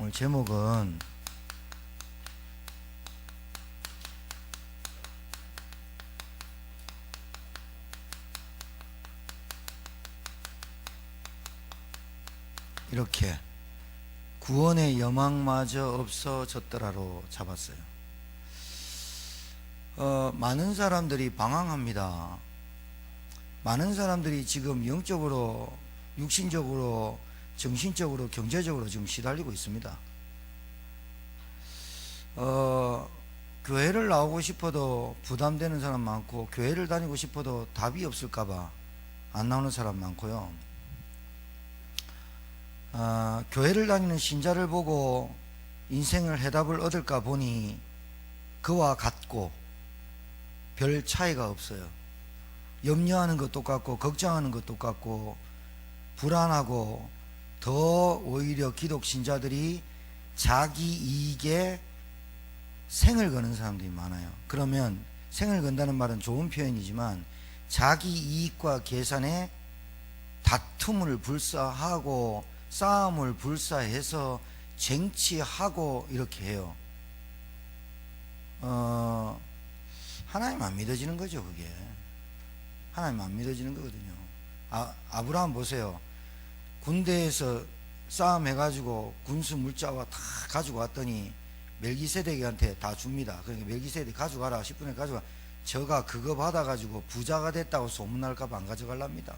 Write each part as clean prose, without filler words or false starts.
오늘 제목은 이렇게 구원의 여망마저 없어졌더라로 잡았어요. 많은 사람들이 방황합니다. 많은 사람들이 지금 영적으로, 육신적으로, 정신적으로, 경제적으로 지금 시달리고 있습니다. 교회를 나오고 싶어도 부담되는 사람 많고, 교회를 다니고 싶어도 답이 없을까봐 안 나오는 사람 많고요. 교회를 다니는 신자를 보고 인생을 해답을 얻을까 보니 그와 같고 별 차이가 없어요. 염려하는 것 똑같고 걱정하는 것 똑같고 불안하고, 더 오히려 기독 신자들이 자기 이익에 생을 거는 사람들이 많아요. 그러면 생을 건다는 말은 좋은 표현이지만 자기 이익과 계산에 다툼을 불사하고 싸움을 불사해서 쟁취하고 이렇게 해요. 하나님 안 믿어지는 거죠. 그게 하나님 안 믿어지는 거거든요. 아브라함 보세요. 군대에서 싸움해가지고 군수 물자와 다 가지고 왔더니 멜기세덱한테 다 줍니다. 그러니까 멜기세덱 가져가라, 10분에 가져가. 저가 그거 받아가지고 부자가 됐다고 소문날까봐 안 가져갈랍니다.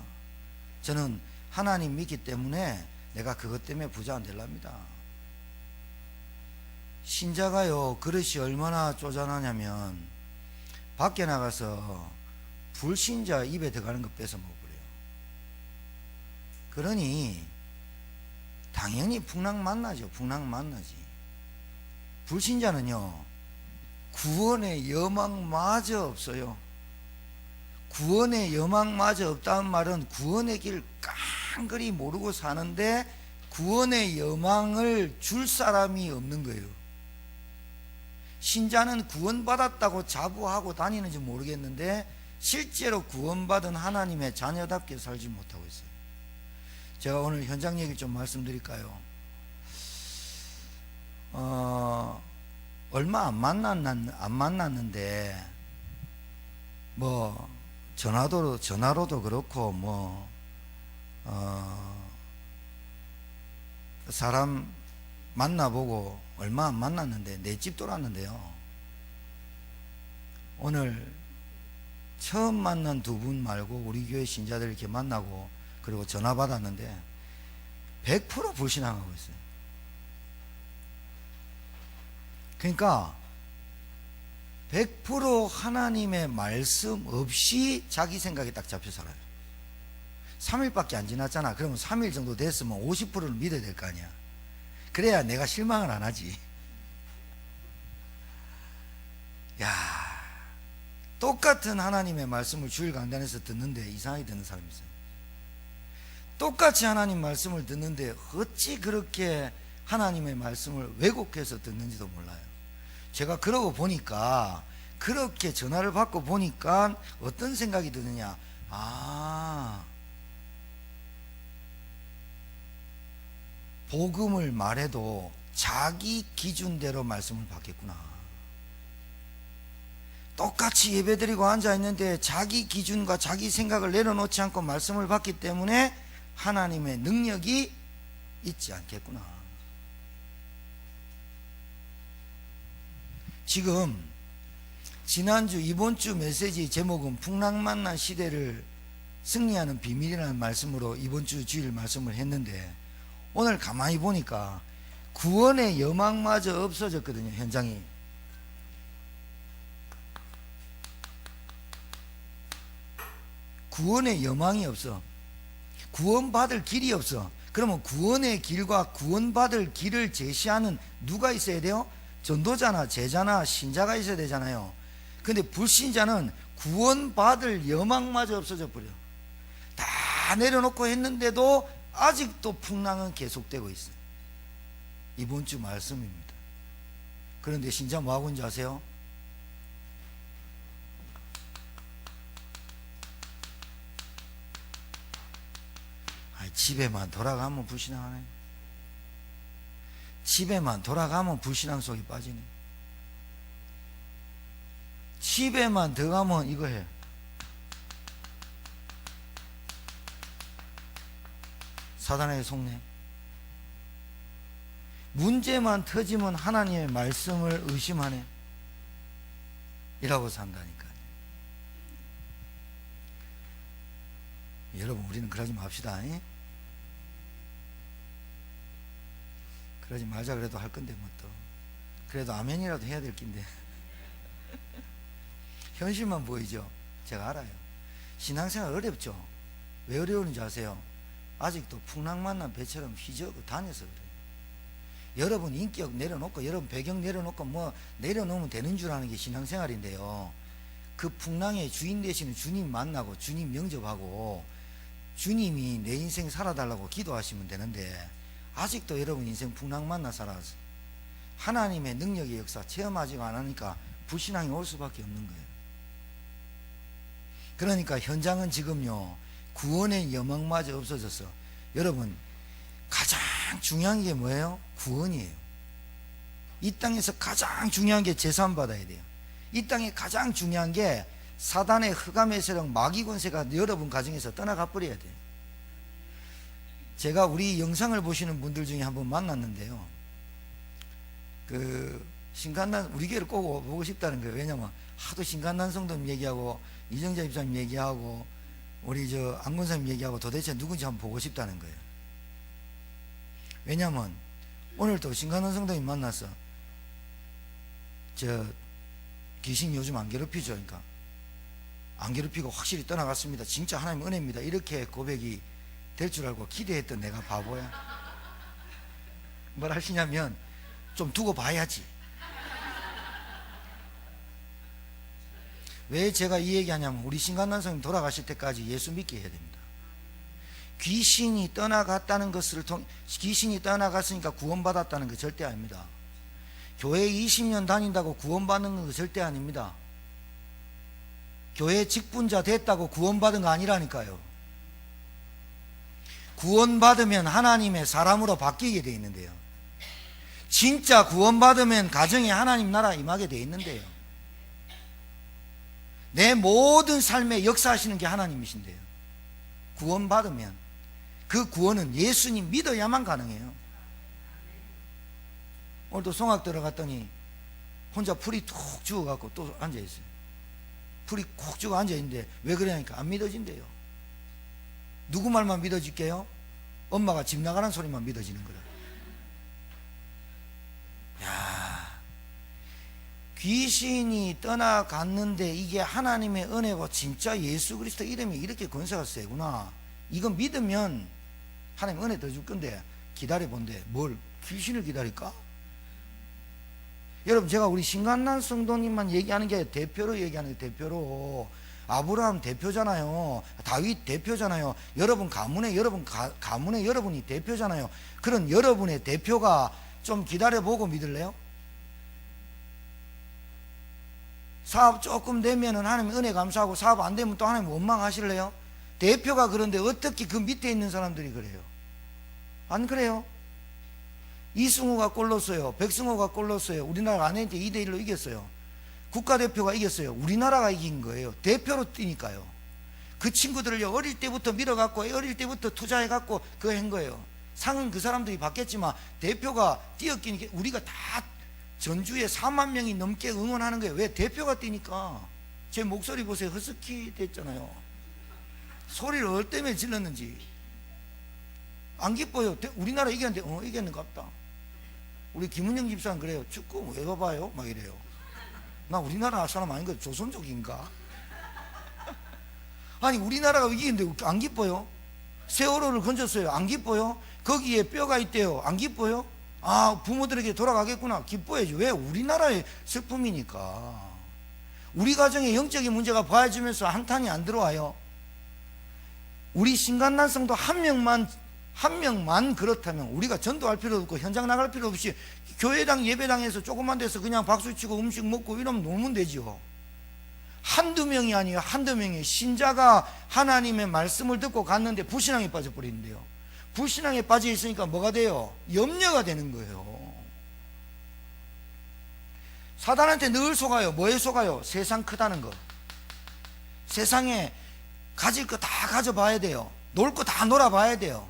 저는 하나님 믿기 때문에 내가 그것 때문에 부자 안 될랍니다. 신자가요, 그릇이 얼마나 쪼잔하냐면 밖에 나가서 불신자 입에 들어가는 거 뺏어 먹어버려요. 그러니 당연히 풍랑 만나죠. 풍랑 만나지. 불신자는요, 구원의 여망마저 없어요. 구원의 여망마저 없다는 말은 구원의 길 깡그리 모르고 사는데 구원의 여망을 줄 사람이 없는 거예요. 신자는 구원받았다고 자부하고 다니는지 모르겠는데 실제로 구원받은 하나님의 자녀답게 살지 못하고 있어요. 제가 오늘 현장 얘기 좀 말씀드릴까요? 얼마 안 만났는데 뭐 전화로도 그렇고 사람 만나보고 얼마 안 만났는데 내 집 돌았는데요. 오늘 처음 만난 두 분 말고 우리 교회 신자들 이렇게 만나고 그리고 전화 받았는데 100% 불신앙하고 있어요. 그러니까 100% 하나님의 말씀 없이 자기 생각에 딱 잡혀 살아요. 3일밖에 안 지났잖아. 그러면 3일 정도 됐으면 50%를 믿어야 될 거 아니야. 그래야 내가 실망을 안 하지. 야, 똑같은 하나님의 말씀을 주일 강단에서 듣는데 이상하게 듣는 사람이 있어요. 똑같이 하나님 말씀을 듣는데 어찌 그렇게 하나님의 말씀을 왜곡해서 듣는지도 몰라요. 제가 그러고 보니까, 그렇게 전화를 받고 보니까 어떤 생각이 드느냐. 복음을 말해도 자기 기준대로 말씀을 받겠구나. 똑같이 예배드리고 앉아있는데 자기 기준과 자기 생각을 내려놓지 않고 말씀을 받기 때문에 하나님의 능력이 있지 않겠구나. 지금 지난주 이번주 메시지 제목은 풍랑만난 시대를 승리하는 비밀이라는 말씀으로 이번주 주일 말씀을 했는데, 오늘 가만히 보니까 구원의 여망마저 없어졌거든요. 현장이. 구원의 여망이 없어. 구원받을 길이 없어. 그러면 구원의 길과 구원받을 길을 제시하는 누가 있어야 돼요? 전도자나 제자나 신자가 있어야 되잖아요. 근데 불신자는 구원받을 여망마저 없어져 버려. 다 내려놓고 했는데도 아직도 풍랑은 계속되고 있어요. 이번 주 말씀입니다. 그런데 신자 뭐하고 있는지 아세요? 집에만 돌아가면 불신하네. 집에만 돌아가면 불신앙 속에 빠지네. 집에만 들어가면 이거 해. 사단에게 속네. 문제만 터지면 하나님의 말씀을 의심하네. 이라고 산다니까. 여러분, 우리는 그러지 맙시다. 그러지 말자 그래도 할 건데 뭐 또. 그래도 아멘이라도 해야 될 낀데. 현실만 보이죠. 제가 알아요. 신앙생활 어렵죠. 왜 어려운지 아세요? 아직도 풍랑만난 배처럼 휘저고 다녀서 그래요. 여러분 인격 내려놓고 여러분 배경 내려놓고 뭐 내려놓으면 되는 줄 아는 게 신앙생활인데요. 그 풍랑의 주인 되시는 주님 만나고 주님 영접하고 주님이 내 인생 살아달라고 기도하시면 되는데, 아직도 여러분 인생 풍랑 만나 살아서 하나님의 능력의 역사 체험하지 않으니까 불신앙이 올 수밖에 없는 거예요. 그러니까 현장은 지금요, 구원의 여망마저 없어졌어. 여러분, 가장 중요한 게 뭐예요? 구원이에요. 이 땅에서 가장 중요한 게 재산 받아야 돼요. 이 땅에 가장 중요한 게 사단의 흑암의 세력 마귀 권세가 여러분 가정에서 떠나가 버려야 돼요. 제가 우리 영상을 보시는 분들 중에 한 번 만났는데요, 그 신간단 우리 교회를 꼭 보고 싶다는 거예요. 왜냐면 하도 신간단 성도님 얘기하고 이정자 집사님 얘기하고 우리 저 안건사님 얘기하고 도대체 누군지 한번 보고 싶다는 거예요. 왜냐면 오늘도 신간단 성도님 만나서 저 귀신 요즘 안 괴롭히죠. 그러니까 안 괴롭히고 확실히 떠나갔습니다. 진짜 하나님 은혜입니다. 이렇게 고백이 될 줄 알고 기대했던 내가 바보야. 뭘 하시냐면 좀 두고 봐야지. 왜 제가 이 얘기하냐면 우리 신간단 성님 돌아가실 때까지 예수 믿게 해야 됩니다. 귀신이 떠나갔다는 것을 통해, 귀신이 떠나갔으니까 구원받았다는 거 절대 아닙니다. 교회 20년 다닌다고 구원받는 거 절대 아닙니다. 교회 직분자 됐다고 구원받은 거 아니라니까요. 구원받으면 하나님의 사람으로 바뀌게 돼 있는데요. 진짜 구원받으면 가정에 하나님 나라 임하게 돼 있는데요. 내 모든 삶에 역사하시는 게 하나님이신데요. 구원받으면 그 구원은 예수님 믿어야만 가능해요. 오늘도 송악 들어갔더니 혼자 풀이 툭 죽어갖고 또 앉아있어요. 풀이 콕 죽어 앉아있는데 왜 그러냐니까 안 믿어진대요. 누구 말만 믿어질게요? 엄마가 집 나가는 소리만 믿어지는 거라. 야, 귀신이 떠나갔는데 이게 하나님의 은혜고 진짜 예수 그리스도 이름이 이렇게 권세가 세구나. 이거 믿으면 하나님 은혜 더 줄 건데 기다려본대. 뭘 귀신을 기다릴까? 여러분, 제가 우리 신간난 성도님만 얘기하는 게 대표로 얘기하는 게 대표로. 아브라함 대표잖아요. 다윗 대표잖아요. 여러분 가문에 가문에 여러분이 대표잖아요. 그런 여러분의 대표가 좀 기다려보고 믿을래요? 사업 조금 되면은 하나님 은혜 감사하고 사업 안 되면 또 하나님 원망하실래요? 대표가 그런데 어떻게 그 밑에 있는 사람들이 그래요? 안 그래요? 이승우가 골 넣었어요. 백승호가 골 넣었어요. 우리나라가 아내한테 2대1로 이겼어요. 국가대표가 이겼어요. 우리나라가 이긴 거예요. 대표로 뛰니까요. 그 친구들을요, 어릴 때부터 밀어갖고 어릴 때부터 투자해갖고 그거 한 거예요. 상은 그 사람들이 받겠지만 대표가 뛰었기니까 우리가 다 전주에 4만 명이 넘게 응원하는 거예요. 왜? 대표가 뛰니까. 제 목소리 보세요. 허스키 됐잖아요. 소리를 얼 때문에 질렀는지. 안 기뻐요. 우리나라 이겼는데 이겼는갑다. 우리 김은영 집사는 그래요. 축구 왜 봐봐요? 막 이래요. 나 우리나라 사람 아닌가? 조선족인가? 아니 우리나라가 이기는데 안 기뻐요? 세월호를 건졌어요. 안 기뻐요? 거기에 뼈가 있대요. 안 기뻐요? 아, 부모들에게 돌아가겠구나. 기뻐야지. 왜? 우리나라의 슬픔이니까. 우리 가정에 영적인 문제가 봐야지면서 한탄이 안 들어와요. 우리 신간난성도 한 명만 그렇다면 우리가 전도할 필요 없고 현장 나갈 필요 없이 교회당 예배당에서 조그만 데서 그냥 박수치고 음식 먹고 이러면 놀면 되죠. 한두 명이 아니에요. 한두 명이 신자가 하나님의 말씀을 듣고 갔는데 불신앙에 빠져버리는데요. 불신앙에 빠져 있으니까 뭐가 돼요? 염려가 되는 거예요. 사단한테 늘 속아요. 뭐에 속아요? 세상 크다는 거. 세상에 가질 거 다 가져봐야 돼요. 놀 거 다 놀아봐야 돼요.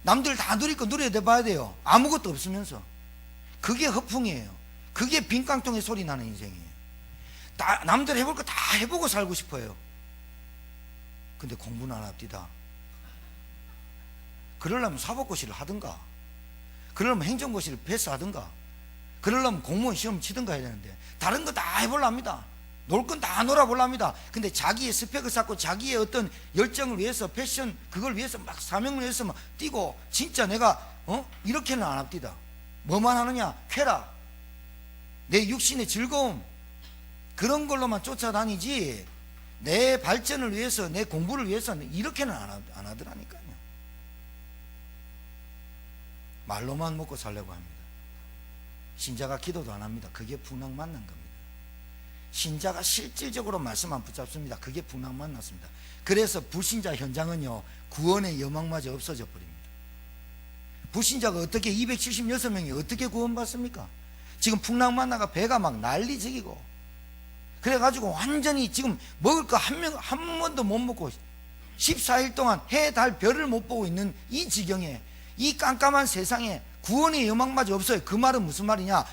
남들 다 누릴 거 누려야 봐야 돼요. 아무것도 없으면서. 그게 허풍이에요. 그게 빈깡통에 소리 나는 인생이에요. 남들 해볼 거 다 해보고 살고 싶어요. 근데 공부는 안 합디다. 그러려면 사법고시를 하든가, 그러려면 행정고시를 패스하든가, 그러려면 공무원 시험 치든가 해야 되는데, 다른 거 다 해보랍니다. 놀 건 다 놀아보랍니다. 근데 자기의 스펙을 쌓고 자기의 어떤 열정을 위해서, 패션 그걸 위해서 막 사명을 위해서 막 뛰고, 진짜 내가 이렇게는 안 합디다. 뭐만 하느냐? 쾌락, 내 육신의 즐거움, 그런 걸로만 쫓아다니지 내 발전을 위해서, 내 공부를 위해서는 이렇게는 안 하더라니까요. 말로만 먹고 살려고 합니다. 신자가 기도도 안 합니다. 그게 풍랑 만난 겁니다. 신자가 실질적으로 말씀 안 붙잡습니다. 그게 풍랑 만났습니다. 그래서 불신자 현장은요, 구원의 여망마저 없어져 버립니다. 불신자가 어떻게 276명이 어떻게 구원받습니까? 지금 풍랑 만나가 배가 막 난리적이고, 그래가지고 완전히 지금 먹을 거 한 번도 못 먹고 14일 동안 해, 달, 별을 못 보고 있는 이 지경에, 이 깜깜한 세상에 구원의 여망마저 없어요. 그 말은 무슨 말이냐?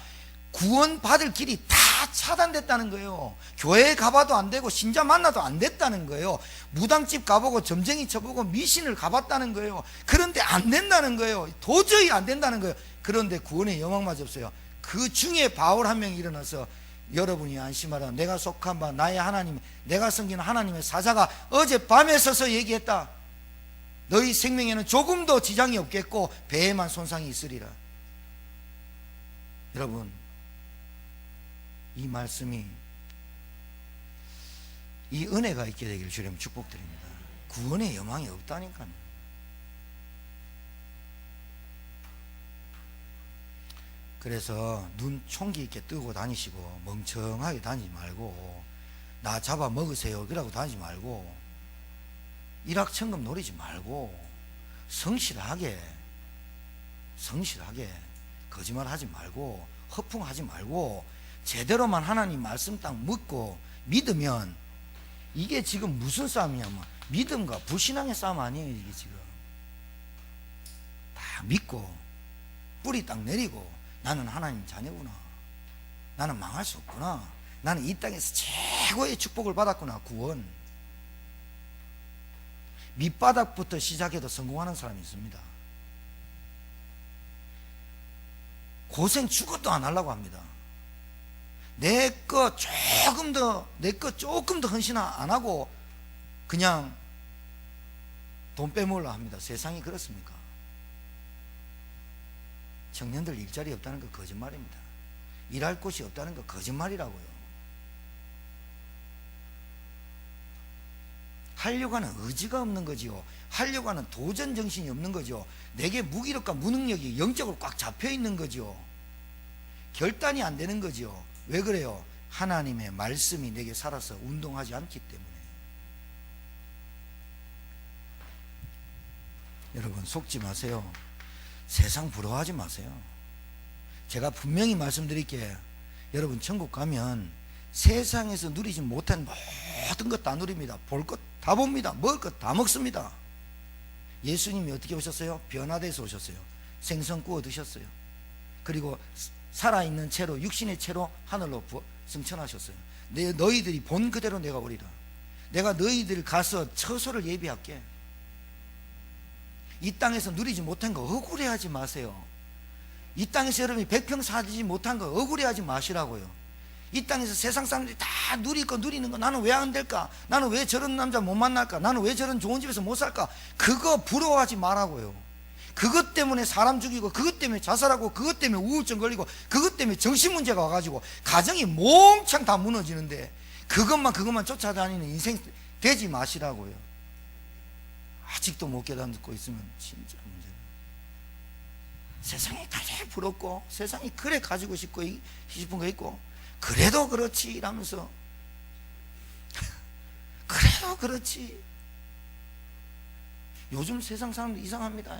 구원받을 길이 다 차단됐다는 거예요. 교회에 가봐도 안 되고 신자 만나도 안 됐다는 거예요. 무당집 가보고 점쟁이 쳐보고 미신을 가봤다는 거예요. 그런데 안 된다는 거예요. 도저히 안 된다는 거예요. 그런데 구원의 여망마저 없어요. 그 중에 바울 한 명이 일어나서, 여러분이 안심하라, 내가 속한 바 나의 하나님, 내가 섬기는 하나님의 사자가 어젯밤에 서서 얘기했다. 너희 생명에는 조금도 지장이 없겠고 배에만 손상이 있으리라. 여러분, 이 말씀이, 이 은혜가 있게 되기를 주님 축복드립니다. 구원의 여망이 없다니까요. 그래서 눈 총기 있게 뜨고 다니시고 멍청하게 다니지 말고, 나 잡아 먹으세요 그러고 다니지 말고, 일확천금 노리지 말고, 성실하게 거짓말하지 말고, 허풍하지 말고, 제대로만 하나님 말씀 딱 묻고 믿으면, 이게 지금 무슨 싸움이냐면 믿음과 불신앙의 싸움 아니에요. 이게 지금 다 믿고 뿌리 딱 내리고, 나는 하나님 자녀구나, 나는 망할 수 없구나, 나는 이 땅에서 최고의 축복을 받았구나. 구원, 밑바닥부터 시작해도 성공하는 사람이 있습니다. 고생 죽어도 안 하려고 합니다. 내 거 조금 더 헌신 안 하고 그냥 돈 빼먹으려 합니다. 세상이 그렇습니까? 청년들 일자리 없다는 거 거짓말입니다. 일할 곳이 없다는 거 거짓말이라고요. 하려고 하는 의지가 없는 거지요. 하려고 하는 도전 정신이 없는 거죠. 내게 무기력과 무능력이 영적으로 꽉 잡혀 있는 거죠. 결단이 안 되는 거죠. 왜 그래요? 하나님의 말씀이 내게 살아서 운동하지 않기 때문에. 여러분, 속지 마세요. 세상 부러워하지 마세요. 제가 분명히 말씀드릴게요. 여러분, 천국 가면 세상에서 누리지 못한 모든 것 다 누립니다. 볼 것 다 봅니다. 먹을 것 다 먹습니다. 예수님이 어떻게 오셨어요? 변화돼서 오셨어요. 생선 구워 드셨어요. 그리고 살아있는 채로, 육신의 채로 하늘로 승천하셨어요. 너희들이 본 그대로 내가 오리라. 내가 너희들 가서 처소를 예비할게. 이 땅에서 누리지 못한 거 억울해하지 마세요. 이 땅에서 여러분이 백평 사지 못한 거 억울해하지 마시라고요. 이 땅에서 세상 사람들이 다 누릴 거 누리는 거, 나는 왜 안 될까? 나는 왜 저런 남자 못 만날까? 나는 왜 저런 좋은 집에서 못 살까? 그거 부러워하지 말라고요. 그것 때문에 사람 죽이고, 그것 때문에 자살하고, 그것 때문에 우울증 걸리고, 그것 때문에 정신문제가 와가지고 가정이 몽창 다 무너지는데, 그것만 쫓아다니는 인생 되지 마시라고요. 아직도 못 깨닫고 있으면 진짜 문제는, 세상에 그래 부럽고, 세상이 그래 가지고 싶은 거 있고, 그래도 그렇지 이러면서 그래도 그렇지. 요즘 세상 사람들 이상합니다.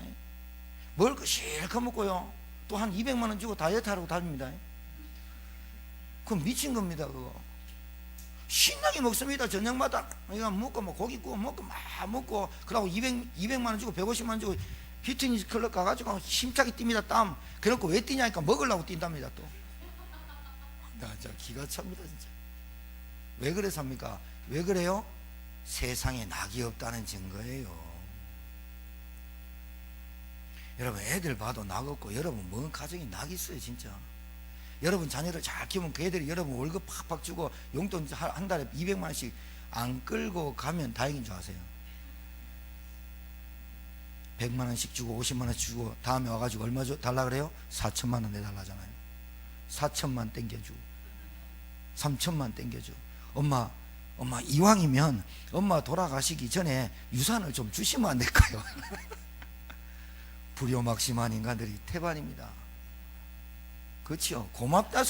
먹을 거 실컷 먹고요, 또 한 200만 원 주고 다이어트 하라고 다닙니다. 그건 미친 겁니다. 그거 신나게 먹습니다. 저녁마다 이거 먹고 뭐 고기 구워 먹고 막 먹고, 그러고 200만 원 주고 150만 원 주고 피트니스 클럽 가가지고 힘차게 뜁니다. 땀. 그래놓고 왜 뛰냐니까 먹으려고 뛴답니다. 또 나 진짜 기가 찹니다. 진짜 왜 그래서 합니까? 왜 그래요? 세상에 낙이 없다는 증거예요. 여러분 애들 봐도 낙 없고, 여러분 먼 가정에 낙이 있어요. 진짜 여러분 자녀를 잘 키우면 그 애들이 여러분 월급 팍팍 주고 용돈 한 달에 200만 원씩 안 끌고 가면 다행인 줄 아세요? 100만 원씩 주고 50만 원씩 주고 다음에 와가지고 얼마 달라 그래요? 4천만 원 내달라잖아요. 4천만 땡겨주고 3천만 땡겨줘. 엄마 이왕이면 엄마 돌아가시기 전에 유산을 좀 주시면 안 될까요? 불효막심한 인간들이 태반입니다. 그렇죠? 고맙다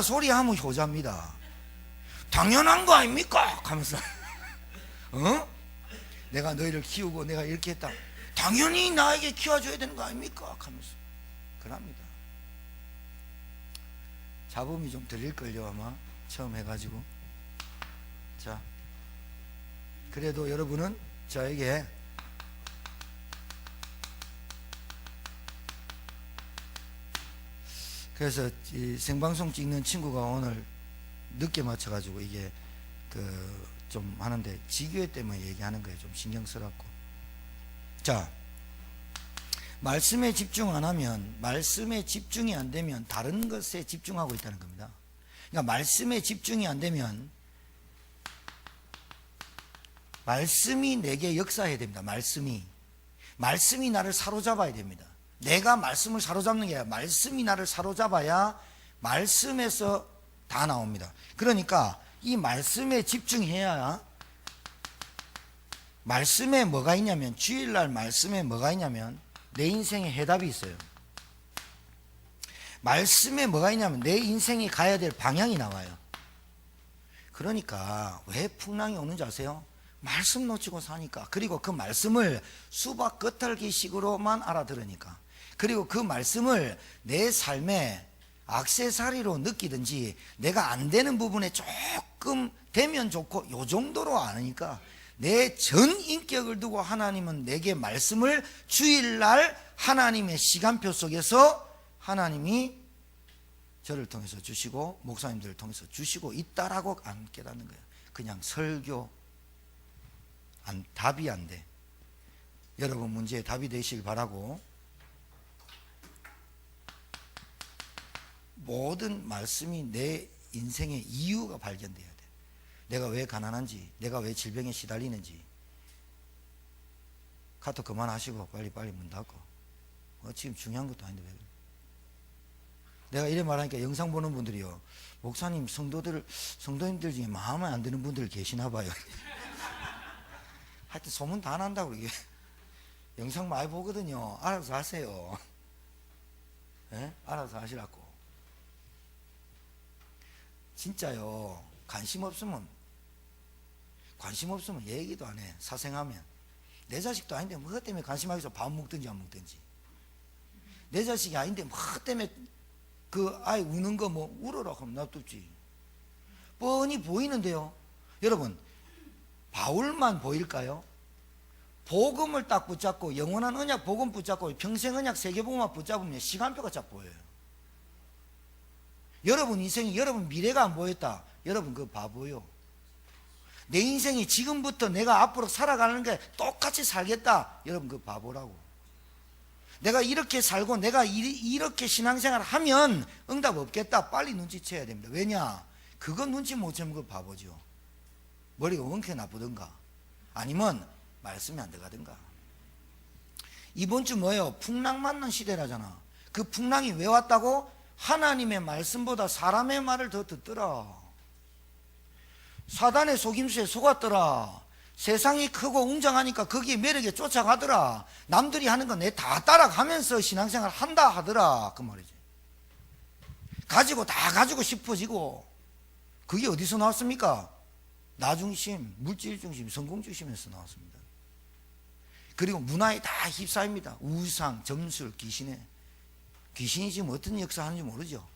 소리 하면 효자입니다. 당연한 거 아닙니까? 하면서 내가 너희를 키우고 내가 이렇게 했다, 당연히 나에게 키워줘야 되는 거 아닙니까? 하면서 그럽니다. 잡음이 좀 들릴걸요 아마 처음 해가지고. 자, 그래도 여러분은 저에게 그래서 이 생방송 찍는 친구가 오늘 늦게 맞춰가지고 이게 좀 하는데 지교회 때문에 얘기하는 거예요. 좀 신경 쓰라고. 자, 말씀에 집중 안 하면, 말씀에 집중이 안 되면 다른 것에 집중하고 있다는 겁니다. 그러니까 말씀에 집중이 안 되면 말씀이 내게 역사해야 됩니다. 말씀이 나를 사로잡아야 됩니다. 내가 말씀을 사로잡는 게 아니라 말씀이 나를 사로잡아야 말씀에서 다 나옵니다. 그러니까 이 말씀에 집중해야, 말씀에 뭐가 있냐면, 주일날 말씀에 뭐가 있냐면 내 인생에 해답이 있어요. 말씀에 뭐가 있냐면 내 인생이 가야 될 방향이 나와요. 그러니까 왜 풍랑이 오는지 아세요? 말씀 놓치고 사니까. 그리고 그 말씀을 수박 겉핥기식으로만 알아들으니까. 그리고 그 말씀을 내 삶에 액세서리로 느끼든지 내가 안 되는 부분에 조금 되면 좋고 요 정도로 아니까, 내 전 인격을 두고 하나님은 내게 말씀을 주일날 하나님의 시간표 속에서 하나님이 저를 통해서 주시고 목사님들을 통해서 주시고 있다라고 안 깨닫는 거예요. 그냥 설교, 답이 안 돼. 여러분 문제에 답이 되시길 바라고, 모든 말씀이 내 인생의 이유가 발견돼야 돼. 내가 왜 가난한지, 내가 왜 질병에 시달리는지. 카톡 그만하시고 빨리 문 닫고. 지금 중요한 것도 아닌데 왜 그래. 내가 이래 말하니까 영상 보는 분들이요, 목사님 성도님들 중에 마음에 안 드는 분들 계시나 봐요. 하여튼 소문 다 난다고. 이게 영상 많이 보거든요. 알아서 하세요. 네? 알아서 하시라고. 진짜요, 관심 없으면 얘기도 안 해. 사생하면 내 자식도 아닌데 뭐 때문에 관심하겠어. 밥 먹든지 안 먹든지. 내 자식이 아닌데 뭐 때문에 그 아이 우는 거 뭐 울어라 하면 놔두지. 뻔히 보이는데요. 여러분, 바울만 보일까요? 복음을 딱 붙잡고, 영원한 언약 복음 붙잡고 평생 언약 세계복음만 붙잡으면 시간표가 쫙 보여요. 여러분 인생이, 여러분 미래가 안 보였다, 여러분 그거 바보요. 내 인생이 지금부터 내가 앞으로 살아가는 게 똑같이 살겠다, 여러분 그거 바보라고. 내가 이렇게 살고 내가 이렇게 신앙생활 하면 응답 없겠다, 빨리 눈치채야 됩니다. 왜냐? 그거 눈치 못 채면 그거 바보죠. 머리가 원खे 나쁘든가 아니면 말씀이 안 들어가든가. 이번 주 뭐예요? 풍랑 맞는 시대라잖아. 그 풍랑이 왜 왔다고? 하나님의 말씀보다 사람의 말을 더 듣더라. 사단의 속임수에 속았더라. 세상이 크고 웅장하니까 거기에 매력에 쫓아가더라. 남들이 하는 거 내 다 따라가면서 신앙생활 한다 하더라, 그 말이지. 다 가지고 싶어지고. 그게 어디서 나왔습니까? 나중심, 물질중심, 성공중심에서 나왔습니다. 그리고 문화에 다 휩싸입니다. 우상, 점술, 귀신이 지금 어떤 역사 하는지 모르죠.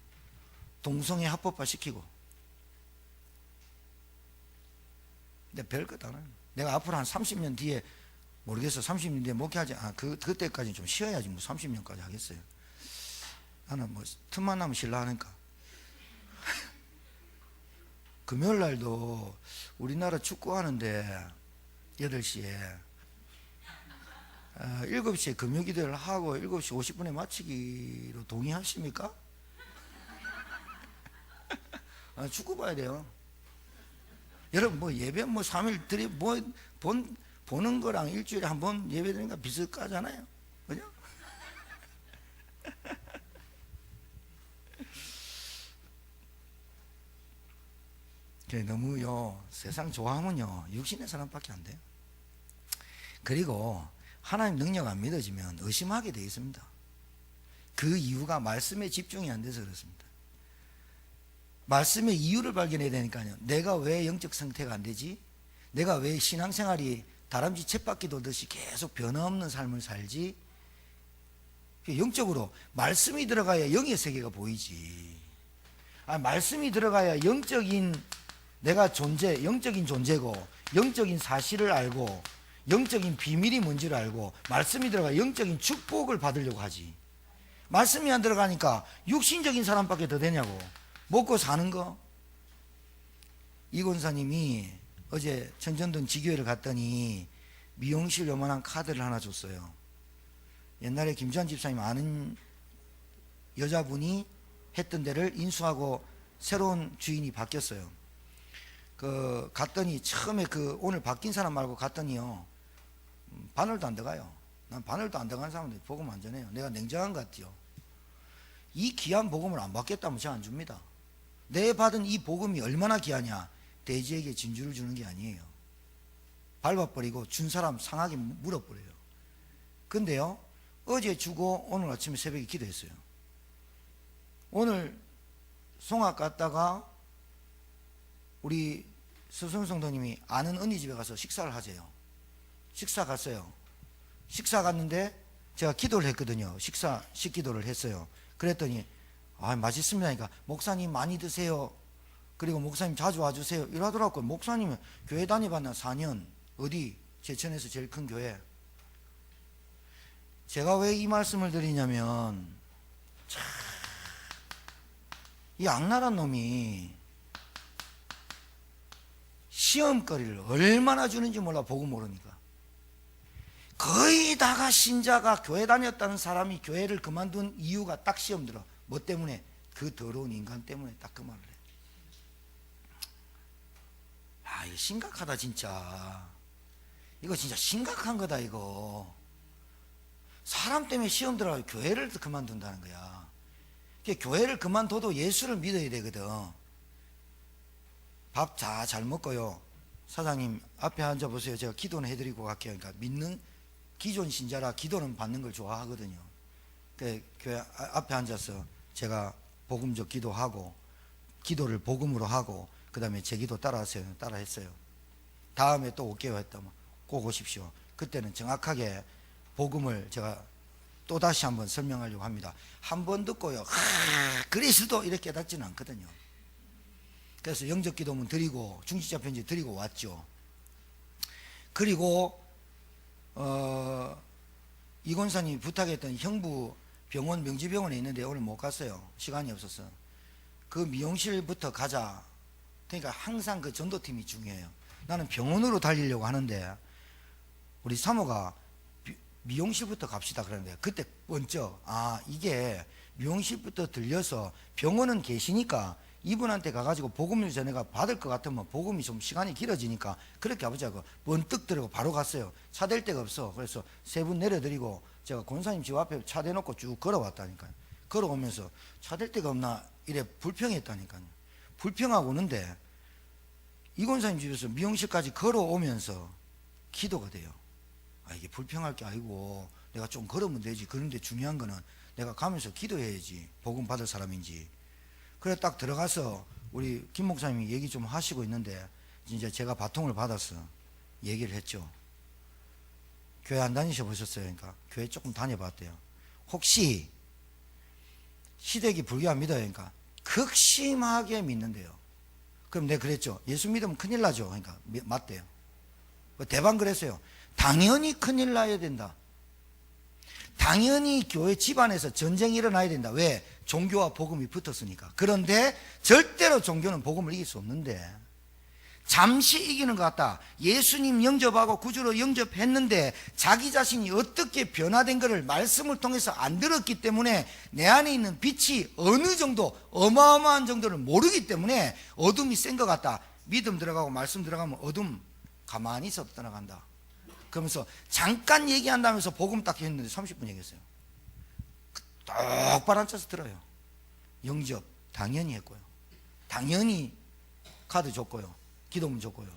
동성애 합법화 시키고. 근데 별것 안 해요. 내가 앞으로 한 30년 뒤에 모르겠어. 30년 뒤에 목회하지. 그때까지는 좀 쉬어야지. 뭐 30년까지 하겠어요. 나는 뭐 틈만 나면 실라 하니까. 금요일 날도 우리나라 축구하는데 8시에 7시에 금요기도를 하고 7시 50분에 마치기로 동의하십니까? 축구 봐야 돼요. 여러분 뭐 예배 뭐 3일 들이 뭐 보는 거랑 일주일에 한 번 예배 드리니까 비슷하잖아요. 그죠? 너무요 세상 좋아하면요 육신의 사람밖에 안 돼요. 그리고 하나님 능력 안 믿어지면 의심하게 돼 있습니다. 그 이유가 말씀에 집중이 안 돼서 그렇습니다. 말씀의 이유를 발견해야 되니까요. 내가 왜 영적 상태가 안 되지? 내가 왜 신앙생활이 다람쥐 쳇바퀴 돌듯이 계속 변화없는 삶을 살지? 영적으로 말씀이 들어가야 영의 세계가 보이지. 말씀이 들어가야 영적인 내가 영적인 존재고 영적인 사실을 알고 영적인 비밀이 뭔지를 알고 말씀이 들어가 영적인 축복을 받으려고 하지. 말씀이 안 들어가니까 육신적인 사람밖에 더 되냐고. 먹고 사는 거. 이 권사님이 어제 천전동 지교회를 갔더니 미용실 요만한 카드를 하나 줬어요. 옛날에 김주환 집사님 아는 여자분이 했던 데를 인수하고 새로운 주인이 바뀌었어요. 갔더니 처음에 오늘 바뀐 사람 말고 갔더니요 바늘도 안 들어가요. 난 바늘도 안 들어간 사람들 복음 안 전해요. 내가 냉정한 것 같아요. 이 귀한 복음을 안 받겠다면 제가 안 줍니다. 내 받은 이 복음이 얼마나 귀하냐. 돼지에게 진주를 주는 게 아니에요. 밟아버리고 준 사람 상하게 물어버려요. 근데요 어제 주고 오늘 아침에 새벽에 기도했어요. 오늘 송악 갔다가 우리 서순 성도님이 아는 언니 집에 가서 식사를 하세요. 식사 갔어요. 식사 갔는데 제가 기도를 했거든요. 식기도를 했어요. 그랬더니 맛있습니다. 그러니까 목사님 많이 드세요. 그리고 목사님 자주 와주세요. 이러더라고요. 목사님은 교회 다녀봤나 4년. 어디? 제천에서 제일 큰 교회. 제가 왜 이 말씀을 드리냐면 이 악랄한 놈이 시험거리를 얼마나 주는지 몰라. 보고 모르니까. 거의 다가 신자가 교회 다녔다는 사람이 교회를 그만둔 이유가 딱 시험 들어. 뭐 때문에? 그 더러운 인간 때문에 딱 그 말을 해. 이거 심각하다 진짜. 이거 진짜 심각한 거다 이거. 사람 때문에 시험 들어가고 교회를 그만둔다는 거야. 교회를 그만둬도 예수를 믿어야 되거든. 밥 잘 먹고요. 사장님 앞에 앉아보세요. 제가 기도는 해드리고 갈게요. 그러니까 믿는 기존 신자라 기도는 받는 걸 좋아하거든요. 교회 앞에 앉아서 제가 복음적 기도하고 기도를 복음으로 하고 그 다음에 제 기도 따라하세요. 따라했어요. 다음에 또 올게요 했다면 꼭 오십시오. 그때는 정확하게 복음을 제가 또다시 한번 설명하려고 합니다. 한 번 듣고요 그리스도 이렇게 깨닫지는 않거든요. 그래서 영적 기도문 드리고 중지자 편지 드리고 왔죠. 그리고 이 권사님이 부탁했던 형부 병원 명지병원에 있는데 오늘 못 갔어요. 시간이 없어서. 그 미용실부터 가자. 그러니까 항상 그 전도팀이 중요해요. 나는 병원으로 달리려고 하는데 우리 사모가 미용실부터 갑시다 그러는데 그때 번쩍 이게 미용실부터 들려서 병원은 계시니까 이분한테 가가지고 복음을 전해가 받을 것 같으면 복음이 좀 시간이 길어지니까 그렇게 가보자고 번뜩 들고 바로 갔어요. 차 댈 데가 없어. 그래서 세 분 내려드리고 제가 권사님 집 앞에 차 대놓고 쭉 걸어왔다니까요. 걸어오면서 차 댈 데가 없나 이래 불평했다니까요. 불평하고 오는데 이 권사님 집에서 미용실까지 걸어오면서 기도가 돼요. 이게 불평할 게 아니고 내가 좀 걸으면 되지. 그런데 중요한 거는 내가 가면서 기도해야지. 복음 받을 사람인지. 그래 딱 들어가서 우리 김 목사님이 얘기 좀 하시고 있는데 이제 제가 바통을 받아서 얘기를 했죠. 교회 안 다니셔 보셨어요? 그러니까 교회 조금 다녀봤대요. 혹시 시댁이 불교 안 믿어요? 그러니까 극심하게 믿는데요. 그럼 내가 그랬죠. 예수 믿으면 큰일 나죠. 그러니까 맞대요. 대방 그랬어요. 당연히 큰일 나야 된다. 당연히 교회 집안에서 전쟁이 일어나야 된다. 왜? 종교와 복음이 붙었으니까. 그런데 절대로 종교는 복음을 이길 수 없는데, 잠시 이기는 것 같다. 예수님 영접하고 구주로 영접했는데 자기 자신이 어떻게 변화된 것을 말씀을 통해서 안 들었기 때문에 내 안에 있는 빛이 어느 정도 어마어마한 정도를 모르기 때문에 어둠이 센 것 같다. 믿음 들어가고 말씀 들어가면 어둠 가만히 있어 떠나간다. 그러면서 잠깐 얘기한다면서 복음 딱 했는데 30분 얘기했어요. 똑바로 앉아서 들어요. 영접 당연히 했고요. 당연히 카드 줬고요. 기도문 줬고요.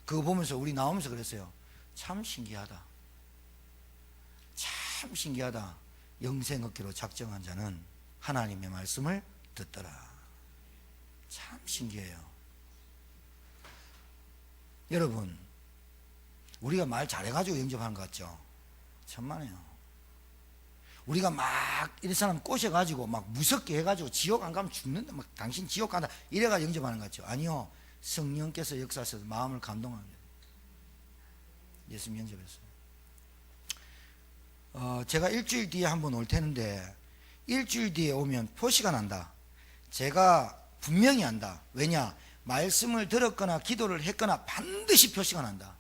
그거 보면서 우리 나오면서 그랬어요. 참 신기하다. 참 신기하다. 영생 얻기로 작정한 자는 하나님의 말씀을 듣더라. 참 신기해요. 여러분, 우리가 말 잘해가지고 영접하는 것 같죠? 천만에요. 우리가 막 이런 사람 꼬셔가지고 막 무섭게 해가지고 지옥 안 가면 죽는다, 막 당신 지옥 간다 이래가 영접하는 것 같죠? 아니요. 성령께서 역사하셔서 마음을 감동합니다. 예수님 영접했어요. 제가 일주일 뒤에 한번 올 테는데 일주일 뒤에 오면 표시가 난다. 제가 분명히 한다. 왜냐? 말씀을 들었거나 기도를 했거나 반드시 표시가 난다.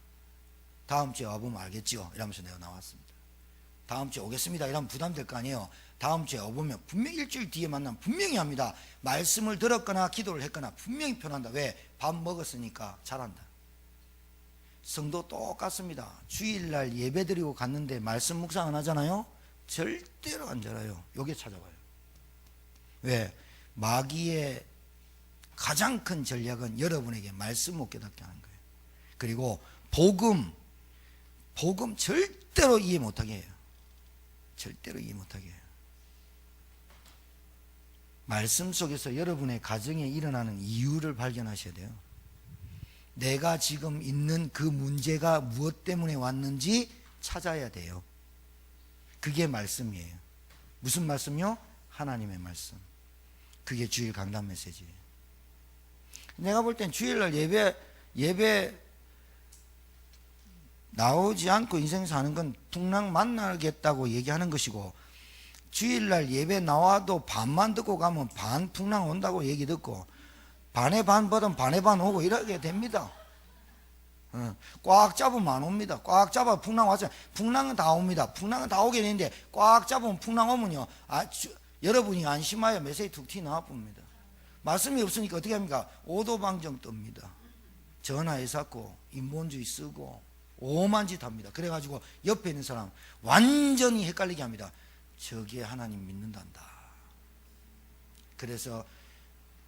다음 주에 와보면 알겠지요? 이러면서 내가 나왔습니다. 다음 주에 오겠습니다. 이러면 부담될 거 아니에요. 다음 주에 와보면 분명히 일주일 뒤에 만나면 분명히 합니다. 말씀을 들었거나 기도를 했거나 분명히 표현한다. 왜? 밥 먹었으니까 잘한다. 성도 똑같습니다. 주일날 예배 드리고 갔는데 말씀 묵상 안 하잖아요. 절대로 안 잘해요. 요게 찾아봐요. 왜? 마귀의 가장 큰 전략은 여러분에게 말씀 못 깨닫게 하는 거예요. 그리고 복음 절대로 이해 못하게 해요. 절대로 이해 못하게 해요. 말씀 속에서 여러분의 가정에 일어나는 이유를 발견하셔야 돼요. 내가 지금 있는 그 문제가 무엇 때문에 왔는지 찾아야 돼요. 그게 말씀이에요. 무슨 말씀이요? 하나님의 말씀. 그게 주일 강단 메시지예요. 내가 볼 땐 주일날 예배 나오지 않고 인생 사는 건 풍랑 만나겠다고 얘기하는 것이고, 주일날 예배 나와도 반만 듣고 가면 반 풍랑 온다고 얘기 듣고, 반에 반 받으면 반에 반 오고 이러게 됩니다. 꽉 잡으면 안 옵니다. 꽉 잡아 풍랑 왔어요. 풍랑은 다 옵니다. 풍랑은 다 오게 되는데 꽉 잡으면 풍랑 오면요, 여러분이 안심하여 메시지 툭 튀 나와 봅니다. 말씀이 없으니까 어떻게 합니까? 오도방정 뜹니다. 전화해 쌓고 인본주의 쓰고 오만 짓 합니다. 그래가지고 옆에 있는 사람 완전히 헷갈리게 합니다. 저게 하나님 믿는단다. 그래서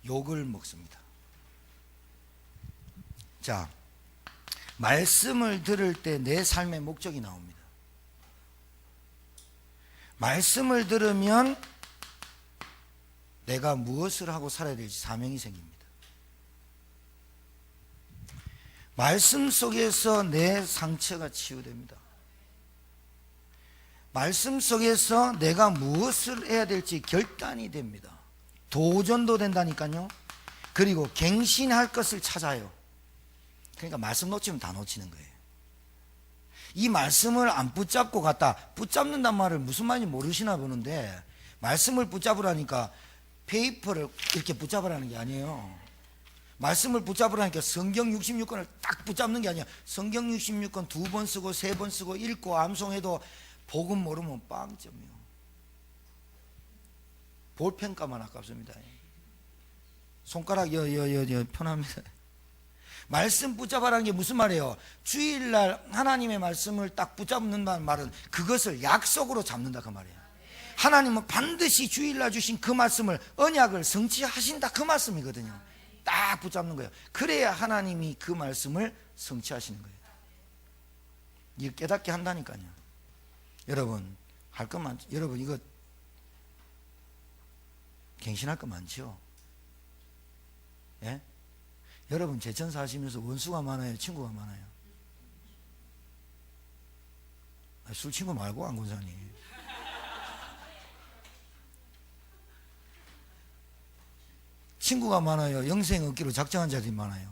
욕을 먹습니다. 자, 말씀을 들을 때 내 삶의 목적이 나옵니다. 말씀을 들으면 내가 무엇을 하고 살아야 될지 사명이 생깁니다. 말씀 속에서 내 상처가 치유됩니다. 말씀 속에서 내가 무엇을 해야 될지 결단이 됩니다. 도전도 된다니까요. 그리고 갱신할 것을 찾아요. 그러니까 말씀 놓치면 다 놓치는 거예요. 이 말씀을 안 붙잡고 갔다, 붙잡는단 말을 무슨 말인지 모르시나 보는데, 말씀을 붙잡으라니까 페이퍼를 이렇게 붙잡으라는 게 아니에요. 말씀을 붙잡으라니까 성경 66권을 딱 붙잡는 게 아니야. 성경 66권 2번 쓰고 3번 쓰고 읽고 암송해도 복음 모르면 빵점이요. 볼펜값만 아깝습니다. 손가락 편합니다. 말씀 붙잡아라는 게 무슨 말이에요? 주일날 하나님의 말씀을 딱 붙잡는다는 말은 그것을 약속으로 잡는다 그 말이에요. 하나님은 반드시 주일날 주신 그 말씀을, 언약을 성취하신다 그 말씀이거든요. 딱 붙잡는 거예요. 그래야 하나님이 그 말씀을 성취하시는 거예요. 이거 깨닫게 한다니까요. 여러분 할 것 많죠. 여러분 이거 갱신할 거 많죠. 예? 여러분 제천사 하시면서 원수가 많아요, 친구가 많아요? 술 친구 말고 안 권사님. 친구가 많아요? 영생 얻기로 작정한 자들이 많아요?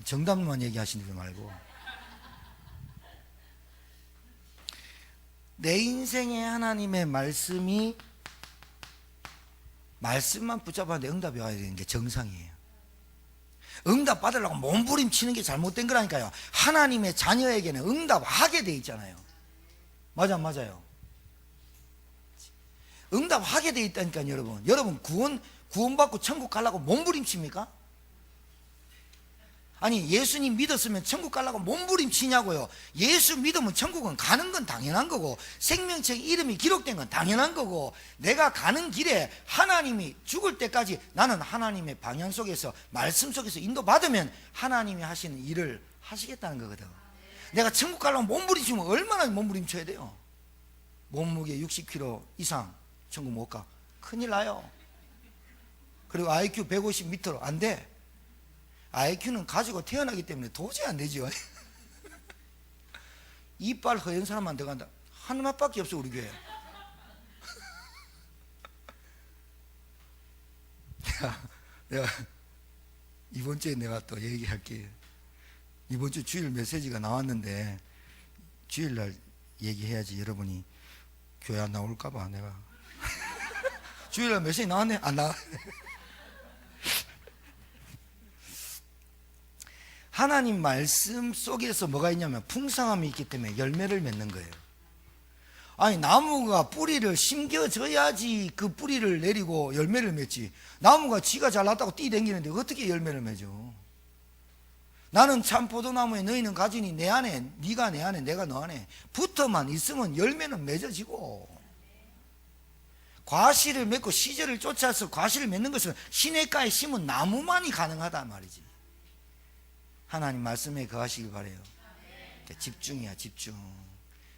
정답만 얘기하시는 줄 말고. 내 인생에 하나님의 말씀만 붙잡았는데 응답이 와야 되는 게 정상이에요. 응답 받으려고 몸부림치는 게 잘못된 거라니까요. 하나님의 자녀에게는 응답하게 돼 있잖아요. 맞아, 맞아요. 응답하게 돼 있다니까요. 여러분 구원받고 천국 가려고 몸부림칩니까? 아니, 예수님 믿었으면 천국 가려고 몸부림치냐고요. 예수 믿으면 천국은 가는 건 당연한 거고, 생명책 이름이 기록된 건 당연한 거고, 내가 가는 길에 하나님이 죽을 때까지 나는 하나님의 방향 속에서, 말씀 속에서 인도받으면 하나님이 하시는 일을 하시겠다는 거거든. 내가 천국 가려고 몸부림치면 얼마나 몸부림쳐야 돼요? 몸무게 60kg 이상 천국 못 가. 큰일 나요. 그리고 IQ 150 밑으로 안 돼. IQ는 가지고 태어나기 때문에 도저히 안 되죠. 이빨 허연 사람만 들어간다. 하나밖에 없어 우리 교회. 내가 이번 주에 내가 또 얘기할게. 이번 주 주일 메시지가 나왔는데 주일날 얘기해야지. 여러분이 교회 안 나올까봐 내가 주일날 메시지 나왔네? 안 나와. 하나님 말씀 속에서 뭐가 있냐면 풍성함이 있기 때문에 열매를 맺는 거예요. 아니, 나무가 뿌리를 심겨져야지 그 뿌리를 내리고 열매를 맺지. 나무가 지가 잘났다고 뛰댕기는데 어떻게 열매를 맺어? 나는 참 포도나무에 너희는 가지니 내 안에, 네가 내 안에, 내가 너 안에 붙어만 있으면 열매는 맺어지고, 과실을 맺고 시절을 쫓아서 과실을 맺는 것은 시냇가에 심은 나무만이 가능하단 말이지. 하나님 말씀에 거하시길 바래요. 집중이야, 집중.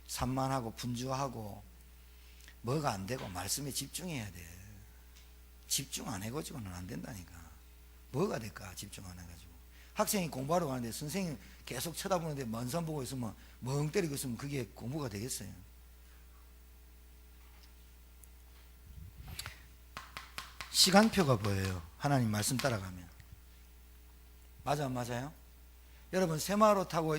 산만하고 분주하고 뭐가 안 되고 말씀에 집중해야 돼. 집중 안 해가지고는 안 된다니까. 뭐가 될까? 집중 안 해가지고. 학생이 공부하러 가는데 선생님 계속 쳐다보는데 먼 산 보고 있으면, 멍 때리고 있으면 그게 공부가 되겠어요? 시간표가 보여요. 하나님 말씀 따라가면. 맞아, 맞아요? 여러분, 새마을호 타고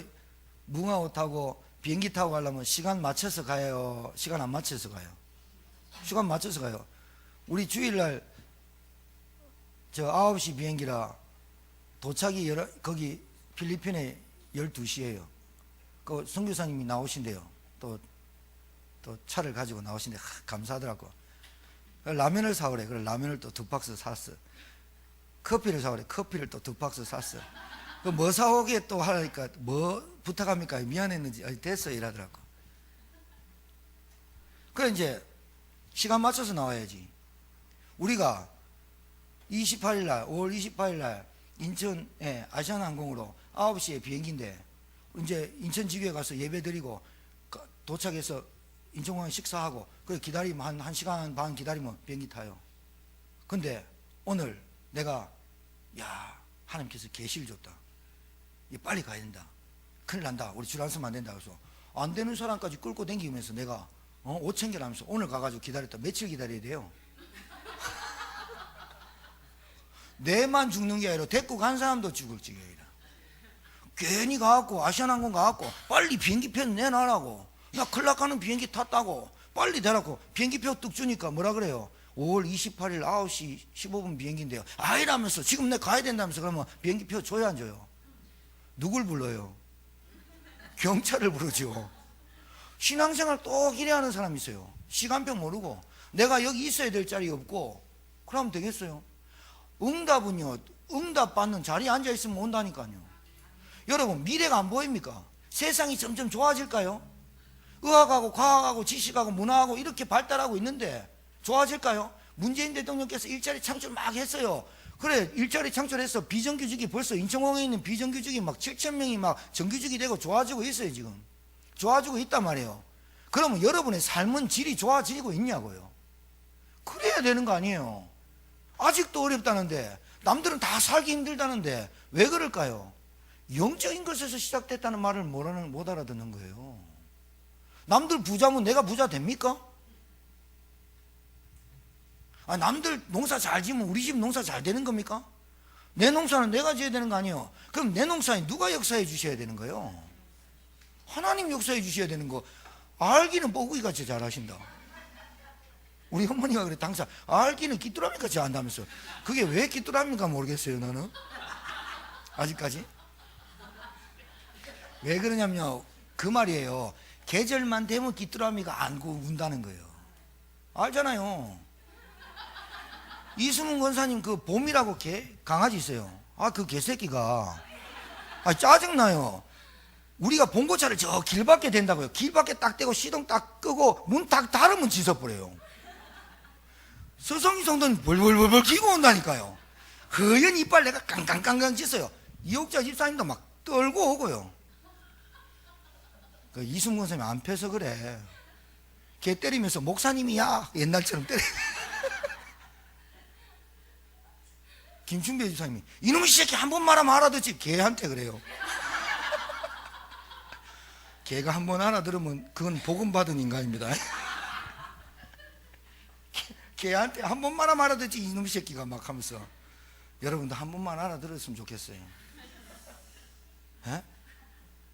뭉하호 타고 비행기 타고 가려면 시간 맞춰서 가요? 시간 안 맞춰서 가요? 시간 맞춰서 가요. 우리 주일날 9시 비행기라 도착이 거기 필리핀에 12시에요. 그 선교사님이 나오신대요. 또 차를 가지고 나오신데 감사하더라고. 라면을 사오래. 그래, 라면을 또 2박스 샀어. 커피를 사오래. 커피를 또 2박스 샀어. 그 뭐 사오게 또 하니까 뭐 부탁합니까? 미안했는지 됐어 이러더라고. 그래, 이제 시간 맞춰서 나와야지. 우리가 28일날 5월 28일날 인천에 아시아나항공으로 9시에 비행기인데 이제 인천지교에 가서 예배드리고 도착해서 인천공항에 식사하고 그래 기다리면 한 시간 반 기다리면 비행기 타요. 근데 오늘 내가 하나님께서 계시를 줬다. 빨리 가야 된다. 큰일 난다. 우리 줄 안 서면 안 된다. 그래서 안 되는 사람까지 끌고 다니면서 내가 5,000개를 하면서 오늘 가가지고 기다렸다. 며칠 기다려야 돼요? 내만 죽는 게 아니라 데리고 간 사람도 죽을 지경이라. 괜히 가갖고 아시아나항공 가갖고 빨리 비행기표 내놔라고. 나 큰일 나가는 비행기 탔다고 빨리 대라고 비행기표 뚝 주니까 뭐라 그래요? 5월 28일 9시 15분 비행기인데요. 이라면서 지금 내가 가야 된다면서 그러면 비행기표 줘야 안 줘요? 누굴 불러요? 경찰을 부르죠. 신앙생활 또 기대하는 사람이 있어요. 시간표 모르고 내가 여기 있어야 될 자리 없고 그러면 되겠어요? 응답은요, 응답 받는 자리에 앉아 있으면 온다니까요. 여러분, 미래가 안 보입니까? 세상이 점점 좋아질까요? 의학하고 과학하고 지식하고 문화하고 이렇게 발달하고 있는데 좋아질까요? 문재인 대통령께서 일자리 창출 막 했어요. 그래, 일자리 창출해서 비정규직이 벌써 인천공항에 있는 비정규직이 막 7,000명이 막 정규직이 되고 좋아지고 있어요. 지금 좋아지고 있단 말이에요. 그러면 여러분의 삶은 질이 좋아지고 있냐고요? 그래야 되는 거 아니에요? 아직도 어렵다는데, 남들은 다 살기 힘들다는데 왜 그럴까요? 영적인 것에서 시작됐다는 말을 못 알아듣는 거예요. 남들 부자면 내가 부자 됩니까? 아, 남들 농사 잘 지으면 우리 집 농사 잘 되는 겁니까? 내 농사는 내가 지어야 되는 거 아니에요? 그럼 내 농사에 누가 역사해 주셔야 되는 거예요? 하나님 역사해 주셔야 되는 거. 알기는 뻐구기같이 잘하신다. 우리 어머니가 그래, 당사 알기는 귀뚜라미같이 한다면서. 그게 왜 귀뚜라미인가 모르겠어요, 나는. 아직까지. 왜 그러냐면요, 그 말이에요. 계절만 되면 귀뚜라미가 안고 운다는 거예요. 알잖아요. 이수문 권사님 그 봄이라고 강아지 있어요. 아, 그 개새끼가 짜증나요. 우리가 봉고차를 저 길 밖에 댄다고요. 길 밖에 딱 대고 시동 딱 끄고 문 딱 닫으면 짖어버려요. 서성이 성도는 벌벌벌벌 기고 온다니까요. 허연 이빨 내가 깡깡깡깡 짖어요. 이옥자 집사님도 막 떨고 오고요. 그 이수문 권사님 안 패서 그래. 걔 때리면서 목사님이야 옛날처럼 때려. 김충배 집사님이 이놈의 새끼 한 번 말하면 알아듣지. 걔한테 그래요. 걔가 한 번 알아들으면 그건 복음 받은 인간입니다. 걔한테 한 번만 알아듣지. 이놈의 새끼가 막 하면서. 여러분도 한 번만 알아들었으면 좋겠어요.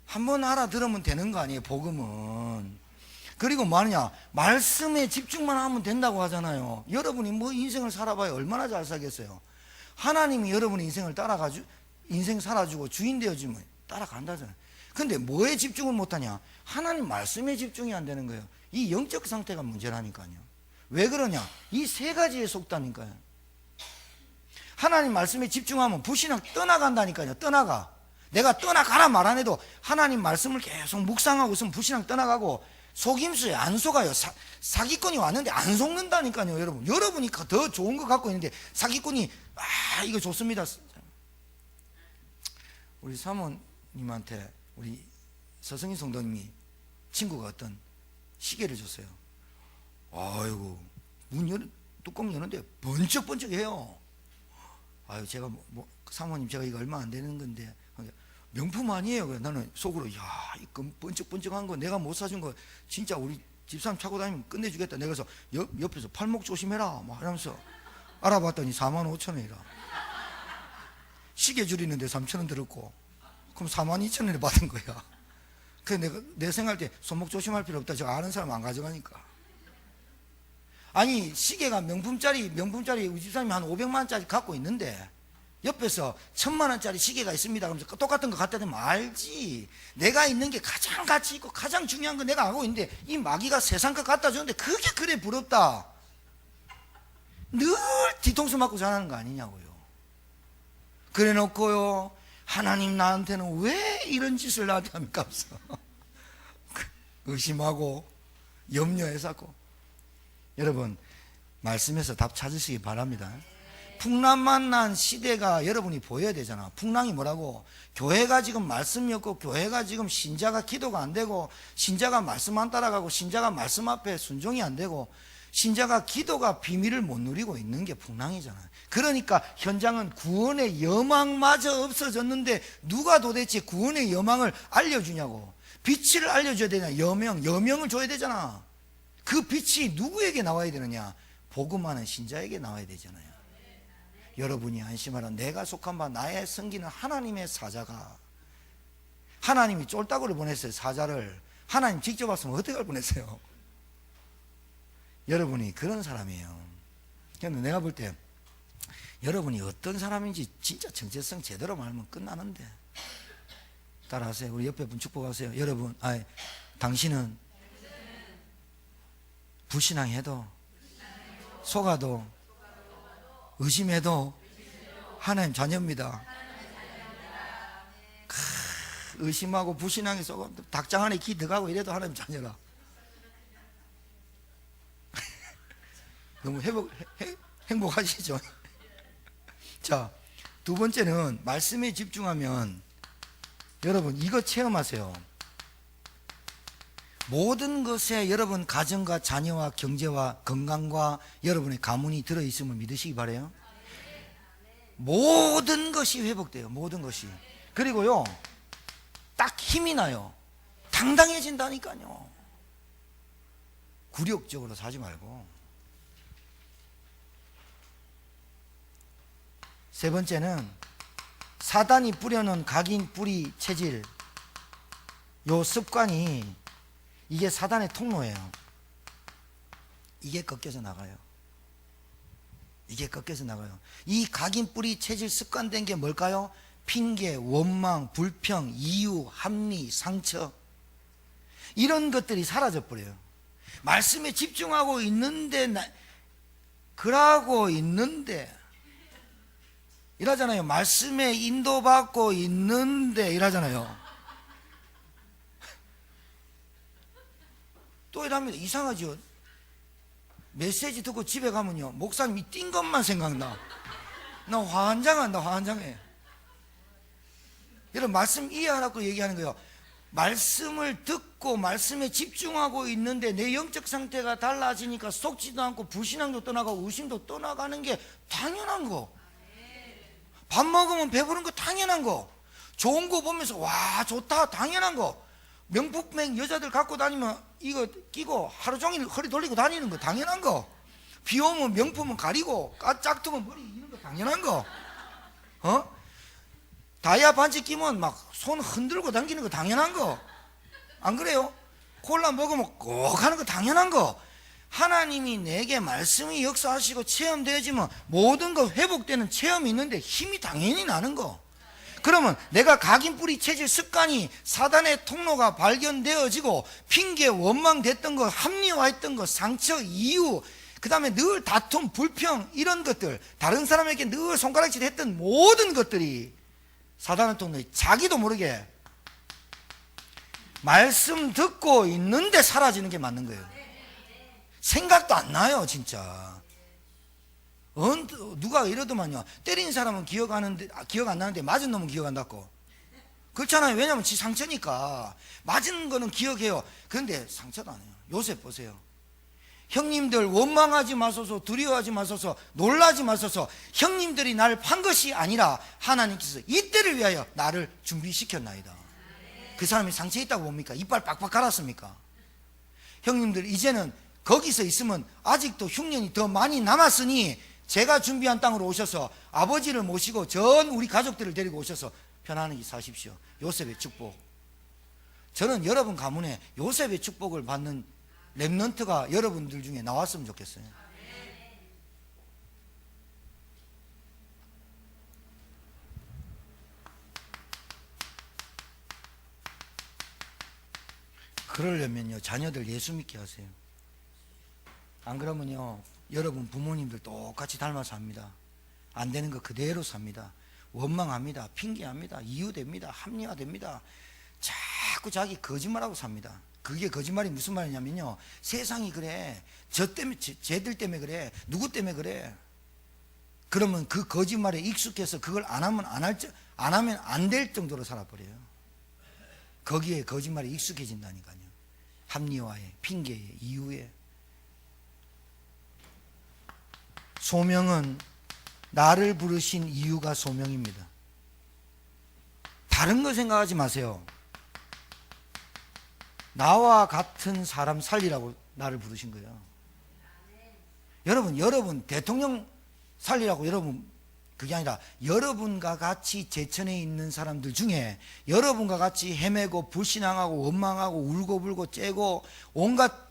한 번 알아들으면 되는 거 아니에요, 복음은. 그리고 뭐냐, 말씀에 집중만 하면 된다고 하잖아요. 여러분이 뭐 인생을 살아봐야 얼마나 잘 살겠어요. 하나님이 여러분의 인생을 따라가지고 인생 살아주고 주인 되어주면 따라간다잖아요. 근데 뭐에 집중을 못하냐? 하나님 말씀에 집중이 안 되는 거예요. 이 영적 상태가 문제라니까요. 왜 그러냐? 이 세 가지에 속다니까요. 하나님 말씀에 집중하면 불신앙 떠나간다니까요. 떠나가. 내가 떠나가라 말 안 해도 하나님 말씀을 계속 묵상하고 있으면 불신앙 떠나가고, 속임수에 안 속아요. 사기꾼이 왔는데 안 속는다니까요. 여러분, 여러분이 더 좋은 거 갖고 있는데 사기꾼이 이거 좋습니다. 우리 사모님한테 우리 서성희 성도님이 친구가 어떤 시계를 줬어요. 아이고, 뚜껑 여는데 번쩍번쩍해요. 아유, 제가 사모님 제가 이거 얼마 안 되는 건데 명품 아니에요. 나는 속으로 이거 번쩍번쩍한 거 내가 못 사준 거 진짜 우리 집사람 차고 다니면 끝내주겠다. 내가 그래서 옆에서 팔목 조심해라 막 하면서 알아봤더니 45,000원이라. 시계 줄이는데 3,000원 들었고, 그럼 42,000원에 받은 거야. 그래서 내가 내 생각할 때 손목 조심할 필요 없다. 제가 아는 사람 안 가져가니까. 아니, 시계가 명품짜리 우리 집사람이 한 500만 원짜리 갖고 있는데 옆에서 1,000만 원짜리 시계가 있습니다. 그러면서 똑같은 거 갖다 대면 알지. 내가 있는 게 가장 가치 있고 가장 중요한 거 내가 알고 있는데 이 마귀가 세상 거 갖다 주는데 그게 그래 부럽다. 늘 뒤통수 맞고 자라는 거 아니냐고요. 그래 놓고요, 하나님 나한테는 왜 이런 짓을 나한테 합니까? 의심하고 염려해서. 여러분, 말씀에서 답 찾으시기 바랍니다. 풍랑만 난 시대가 여러분이 보여야 되잖아. 풍랑이 뭐라고? 교회가 지금 말씀이 없고, 교회가 지금 신자가 기도가 안 되고, 신자가 말씀 안 따라가고, 신자가 말씀 앞에 순종이 안 되고, 신자가 기도가 비밀을 못 누리고 있는 게 풍랑이잖아요. 그러니까 현장은 구원의 여망마저 없어졌는데 누가 도대체 구원의 여망을 알려주냐고. 빛을 알려줘야 되냐. 여명을 줘야 되잖아. 그 빛이 누구에게 나와야 되느냐? 복음하는 신자에게 나와야 되잖아요. 여러분이 안심하라. 내가 속한 바 나의 섬기는 하나님의 사자가, 하나님이 쫄따구를 보냈어요. 사자를. 하나님 직접 왔으면 어떻게 할 뻔했어요? 여러분이 그런 사람이에요. 그런데 내가 볼 때 여러분이 어떤 사람인지 진짜 정체성 제대로 말하면 끝나는데. 따라하세요. 우리 옆에 분 축복하세요. 여러분, 당신은 불신앙해도 속아도 의심해도 하나님 자녀입니다. 의심하고 불신앙에 속아 닭장 안에 기 들어가고 이래도 하나님 자녀라. 너무 행복하시죠? 자, 두 번째는 말씀에 집중하면 여러분 이거 체험하세요. 모든 것에 여러분 가정과 자녀와 경제와 건강과 여러분의 가문이 들어있음을 믿으시기 바라요. 모든 것이 회복돼요. 모든 것이. 그리고요, 딱 힘이 나요. 당당해진다니까요. 굴욕적으로 사지 말고 세 번째는 사단이 뿌려놓은 각인 뿌리 체질, 요 습관이 이게 사단의 통로예요. 이게 꺾여서 나가요. 이게 꺾여서 나가요. 이 각인 뿌리 체질 습관된 게 뭘까요? 핑계, 원망, 불평, 이유, 합리, 상처, 이런 것들이 사라져 버려요. 말씀에 집중하고 있는데 그러고 있는데 이러잖아요. 말씀에 인도받고 있는데 이러잖아요. 또 이러면 이상하죠. 메시지 듣고 집에 가면요, 목사님이 뛴 것만 생각나. 나 환장한다, 환장해. 여러분, 말씀 이해하라고 얘기하는 거예요. 말씀을 듣고 말씀에 집중하고 있는데 내 영적 상태가 달라지니까 속지도 않고 불신앙도 떠나가고 의심도 떠나가는 게 당연한 거. 밥 먹으면 배부른 거 당연한 거. 좋은 거 보면서 와 좋다 당연한 거. 명품백 여자들 갖고 다니면 이거 끼고 하루 종일 허리 돌리고 다니는 거 당연한 거. 비 오면 명품은 가리고 짝퉁은 머리 이런 거 당연한 거. 다이아 반지 끼면 막 손 흔들고 당기는 거 당연한 거. 안 그래요? 콜라 먹으면 꼭 하는 거 당연한 거. 하나님이 내게 말씀이 역사하시고 체험되어지면 모든 거 회복되는 체험이 있는데 힘이 당연히 나는 거. 그러면 내가 각인 뿌리 체질 습관이 사단의 통로가 발견되어지고 핑계 원망됐던 거, 합리화했던 거, 상처, 이유, 그 다음에 늘 다툼, 불평 이런 것들, 다른 사람에게 늘 손가락질 했던 모든 것들이 사단의 통로에 자기도 모르게 말씀 듣고 있는데 사라지는 게 맞는 거예요. 생각도 안 나요 진짜. 누가 이러더만요, 때린 사람은 기억 안 나는데 맞은 놈은 기억한다고. 그렇잖아요. 왜냐하면 지 상처니까. 맞은 거는 기억해요. 그런데 상처도 안 해요. 요셉 보세요. 형님들 원망하지 마소서, 두려워하지 마소서, 놀라지 마소서. 형님들이 나를 판 것이 아니라 하나님께서 이때를 위하여 나를 준비시켰나이다. 그 사람이 상처 있다고 봅니까? 이빨 빡빡 갈았습니까? 형님들 이제는 거기서 있으면 아직도 흉년이 더 많이 남았으니 제가 준비한 땅으로 오셔서 아버지를 모시고 전 우리 가족들을 데리고 오셔서 편안하게 사십시오. 요셉의 축복. 저는 여러분 가문에 요셉의 축복을 받는 렘넌트가 여러분들 중에 나왔으면 좋겠어요. 그러려면요, 자녀들 예수 믿게 하세요. 안 그러면요, 여러분 부모님들 똑같이 닮아서 합니다. 안 되는 거 그대로 삽니다. 원망합니다. 핑계합니다. 이유됩니다. 합리화됩니다. 자꾸 자기 거짓말하고 삽니다. 그게 거짓말이 무슨 말이냐면요, 세상이 그래, 저 때문에, 쟤들 때문에 그래, 누구 때문에 그래. 그러면 그 거짓말에 익숙해서 그걸 안 하면 안 될 정도로 살아버려요. 거기에 거짓말에 익숙해진다니까요. 합리화에, 핑계에, 이유에. 소명은 나를 부르신 이유가 소명입니다. 다른 거 생각하지 마세요. 나와 같은 사람 살리라고 나를 부르신 거예요. 여러분 대통령 살리라고 그게 아니라 여러분과 같이 제천에 있는 사람들 중에 여러분과 같이 헤매고 불신앙하고 원망하고 울고불고 째고 온갖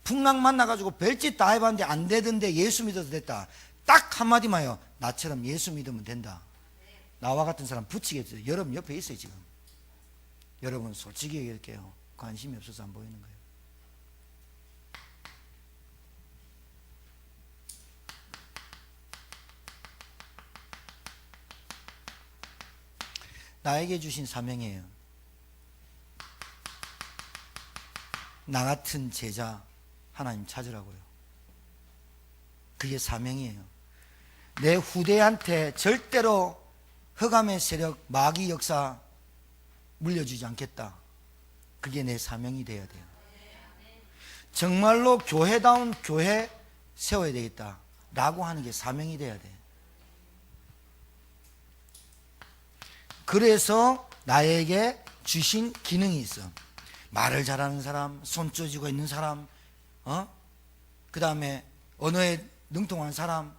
풍랑 만나가지고 별짓 다 해봤는데 안 되던데 예수 믿어도 됐다. 딱 한마디만 해요. 나처럼 예수 믿으면 된다. 나와 같은 사람 붙이겠어요. 여러분 옆에 있어요 지금. 여러분 솔직히 얘기할게요. 관심이 없어서 안 보이는 거예요. 나에게 주신 사명이에요. 나 같은 제자 하나님 찾으라고요. 그게 사명이에요. 내 후대한테 절대로 흑암의 세력, 마귀 역사 물려주지 않겠다. 그게 내 사명이 되어야 돼요. 정말로 교회다운 교회 세워야 되겠다 라고 하는 게 사명이 되어야 돼요. 그래서 나에게 주신 기능이 있어. 말을 잘하는 사람, 손 쪼지고 있는 사람, 그 다음에 언어에 능통한 사람,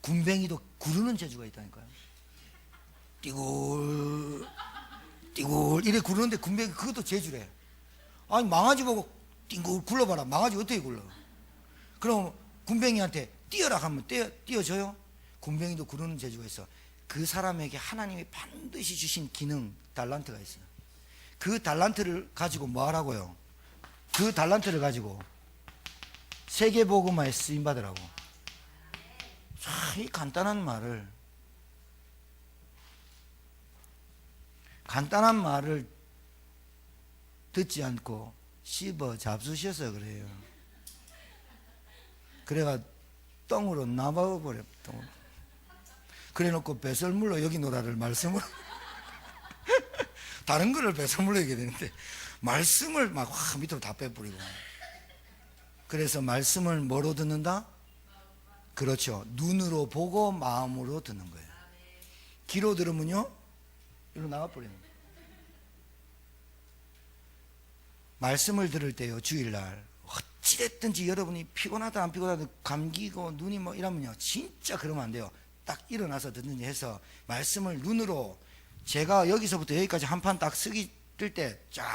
군뱅이도 구르는 재주가 있다니까요. 띠굴 띠굴 이래 구르는데 군뱅이 그것도 재주래. 아니 망아지 보고 띵굴 굴러봐라. 망아지 어떻게 굴러? 그럼 군뱅이한테 뛰어라 하면 뛰어져요? 군뱅이도 구르는 재주가 있어. 그 사람에게 하나님이 반드시 주신 기능, 달란트가 있어요. 그 달란트를 가지고 뭐 하라고요? 그 달란트를 가지고 세계복음화에 쓰임받으라고. 이 간단한 말을 듣지 않고 씹어 잡수셔서 그래요. 그래가 똥으로 나박아버려. 그래 놓고 배설물로 여기노라를 말씀을 다른 거를 배설물로 여기게 되는데 말씀을 막 밑으로 다 빼버리고. 그래서 말씀을 뭐로 듣는다? 그렇죠. 눈으로 보고 마음으로 듣는 거예요. 귀로 들으면요 이리로 나가버리는 거예요. 말씀을 들을 때요, 주일날 어찌됐든지 여러분이 피곤하다 안 피곤하다 감기고 눈이 뭐 이러면요 진짜 그러면 안 돼요. 딱 일어나서 듣는지 해서 말씀을 눈으로, 제가 여기서부터 여기까지 한 판 딱 쓰기 뜰 때 쫙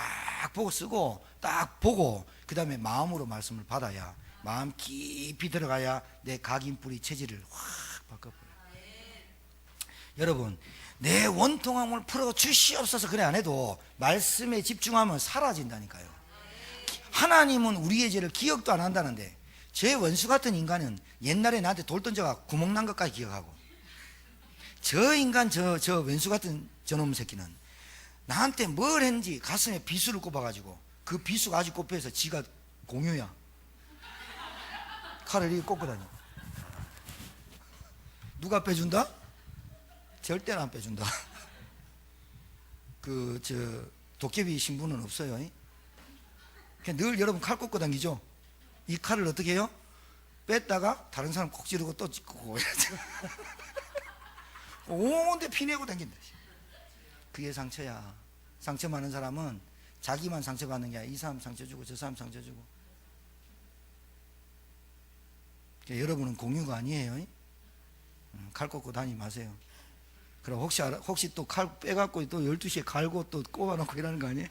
보고 쓰고 딱 보고 그 다음에 마음으로 말씀을 받아야, 마음 깊이 들어가야 내 각인뿌리 체질을 확 바꿔버려요. 여러분, 내 원통함을 풀어 주시옵소서 그래 안 해도 말씀에 집중하면 사라진다니까요. 하나님은 우리의 죄를 기억도 안 한다는데 제 원수 같은 인간은 옛날에 나한테 돌 던져가 구멍 난 것까지 기억하고, 저 인간 저 원수 같은 저놈 새끼는 나한테 뭘 했는지 가슴에 비수를 꼽아가지고 그 비수가 아직 꼽혀서 지가 공유야. 칼을 이렇게 꽂고 다녀. 누가 빼준다? 절대로 안 빼준다. 도깨비 신부는 없어요. 그냥 늘 여러분 칼 꽂고 다니죠. 이 칼을 어떻게 해요? 뺐다가 다른 사람 콕 지르고 또 찍고 온데 피내고 다닌다. 그게 상처야. 상처 많은 사람은 자기만 상처받는 게 아니라 이 사람 상처 주고 저 사람 상처 주고. 그러니까 여러분은 공유가 아니에요. 칼 꽂고 다니지 마세요. 그럼 혹시 또 칼 빼갖고 또 12시에 갈고 또 꼽아놓고 이러는 거 아니에요?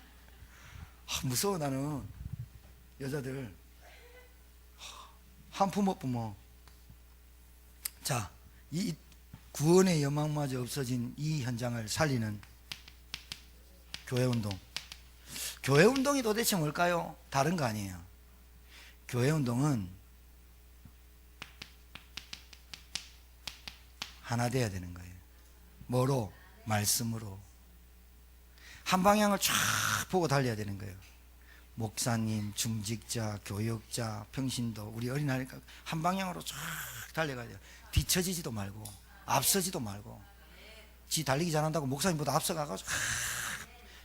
무서워. 나는 여자들 한 품 못 부모. 자, 이 구원의 여망마저 없어진 이 현장을 살리는 교회운동. 교회운동이 도대체 뭘까요? 다른 거 아니에요. 교회운동은 하나 돼야 되는 거예요. 뭐로? 말씀으로. 한 방향을 쫙 보고 달려야 되는 거예요. 목사님, 중직자, 교역자, 평신도, 우리 어린아이가 한 방향으로 쫙 달려가야 돼요. 뒤처지지도 말고 앞서지도 말고. 지 달리기 잘한다고 목사님보다 앞서가가지고